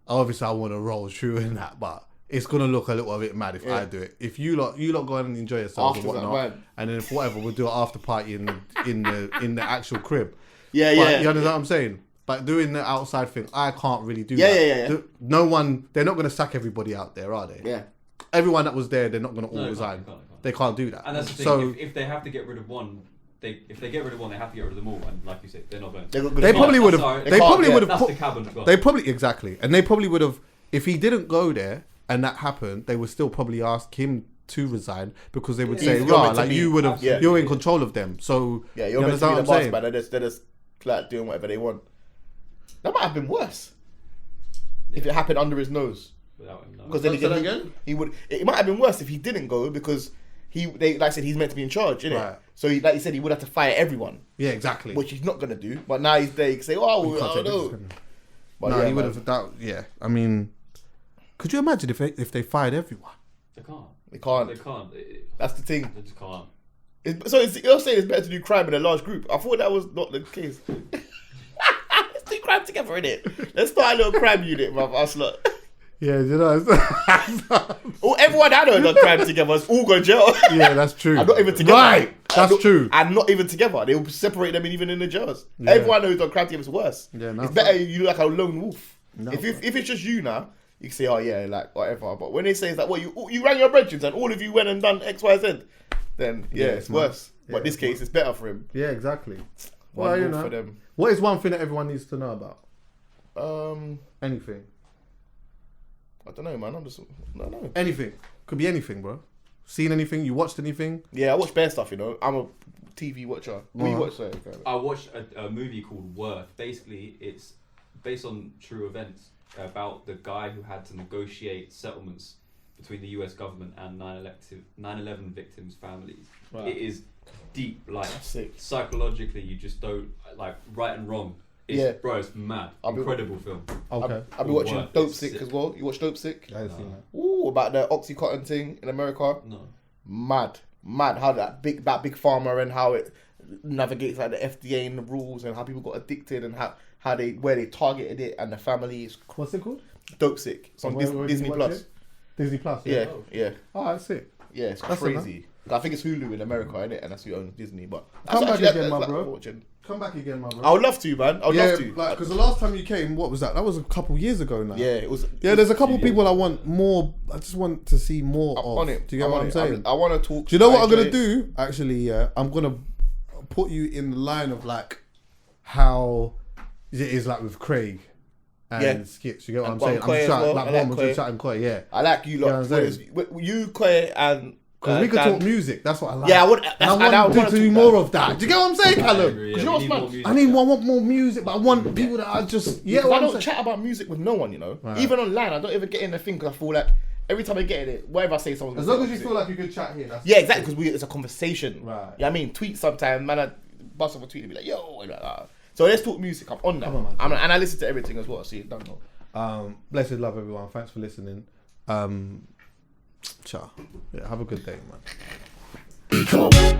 obviously I want to roll through in that, but it's gonna look a little bit mad if I do it. If you lot go and enjoy yourselves After and that, whatnot, man. and then if whatever, we'll do an after party in the actual crib. Yeah, But yeah. you understand what I'm saying? But doing the outside thing, I can't really do Yeah, that. yeah. No one, they're not going to sack everybody out there, are they? Yeah. Everyone that was there, they're not going to all they resign. can't. They can't do that. And that's the thing. So If they have to get rid of one, if they get rid of one, they have to get rid of them all. And like you said, they're not going to. they probably would Sorry, have. They probably would have That's put. the cabin as well. They probably exactly, and they probably would have. If he didn't go there and that happened, they would still probably ask him to resign because they would say, You're "Rah, meant to like be- you would have. yeah. You're in control of them." So Yeah, you you're meant to understand be the what I'm boss, saying? man. They're just like doing whatever they want. That might have been worse if it happened under his nose. Without him, no. Because then Say that again, again? he would. It might have been worse if he didn't go because like I said, he's meant to be in charge, innit? Right. So like you said, he would have to fire everyone, Yeah, exactly. which he's not gonna do. But now he's there. He can say, "Oh, You can't I take don't know." this. But No, yeah, he would man, have. That, yeah, I mean, could you imagine if they fired everyone? They can't. They can't. They can't. That's the thing. They just can't. You're saying it's better to do crime in a large group. I thought that was not the case. Let's do crime together, innit? Let's start a little crime unit, bruv. Us lot. Yeah, you know. Everyone I know has done crime together. It's all gone to jail. Yeah, that's true. And not even together. Right, that's And not- true. And not even together. They will separate them even in the jails. Yeah. Everyone knows on crime together is worse. Yeah, no, it's better you look like a lone wolf. No, if it's just you now, you can say, "Oh yeah, like whatever." But when they say it's like, "Well, you rang your brethren and all of you went and done X, Y, Z," then yeah, it's mad. worse. Yeah, But this it's case, it's better for him. Yeah, exactly. One Well, you wolf know, for them. what is one thing that everyone needs to know about? Anything. I don't know, man. I don't know. Anything. Could be anything, bro. Seen anything? You watched anything? Yeah, I watch bare stuff. You know, I'm a TV watcher. What do you watch? Sorry, I watched a movie called Worth. Basically, it's based on true events about the guy who had to negotiate settlements between the US government and 9/11 victims' families. Wow. It is deep, like sick. psychologically, you just don't like right and wrong. It's, Yeah. bro, it's mad. I'll be- Incredible film. Okay. I've been watching Worth. Dope It's Sick sick. as well. You watch Dope Sick? I ain't seen that. Ooh, about the Oxycontin thing in America. No. Mad how that big pharma and how it navigates like the FDA and the rules and how people got addicted and how they where they targeted it and the families. What's it called? Dope Sick. It's on Where did Disney you watch Plus. it? Disney Plus. Yeah, yeah, Oh, that's it. yeah. It's That's crazy. I think it's Hulu in America, innit? And that's who owns Disney. But Come back actually- again, my like bro. watching. Come back again, my bro. I would love to, man. I would love to. because the last time you came, what was that? That was a couple years ago now. Yeah, it was. Yeah, there's a couple people I want more. I just want to see more I'm of. on it. Do you get what I'm saying? I want to talk. Do you know what I'm enjoy gonna it. do? Actually, yeah, I'm gonna put you in the line of like how it is like with Craig and Yeah. Skits. You get what I'm And saying? Koi I'm as trying well. like I one like was Koi. just chatting Koi, yeah. I like you Yeah, lot. I'm What is- you, Koi, and Because we could Dan. talk music. That's what I like. Yeah, I would. And I I want wanna to do talk more that. of that. Do you get what I'm saying, I Callum? agree, you know we what's need mad? more music. I want more music, but I want people that are just yeah. Because What I I'm don't saying. chat about music with no one, you know. Right. Even online, I don't even get in the thing because I feel like every time I get in it, whatever I say, someone's As gonna long say as you opposite. feel like you could chat here. That's Yeah, exactly. Because it's a conversation. Right. Yeah, I mean, tweet sometimes, man. I bust off a tweet and be like, "Yo," and like that. So let's talk music. I'm on that. Come on, man. And I listen to everything as well. So you don't know. Blessed love, everyone. Thanks for listening. Ciao. Yeah, have a good day, man.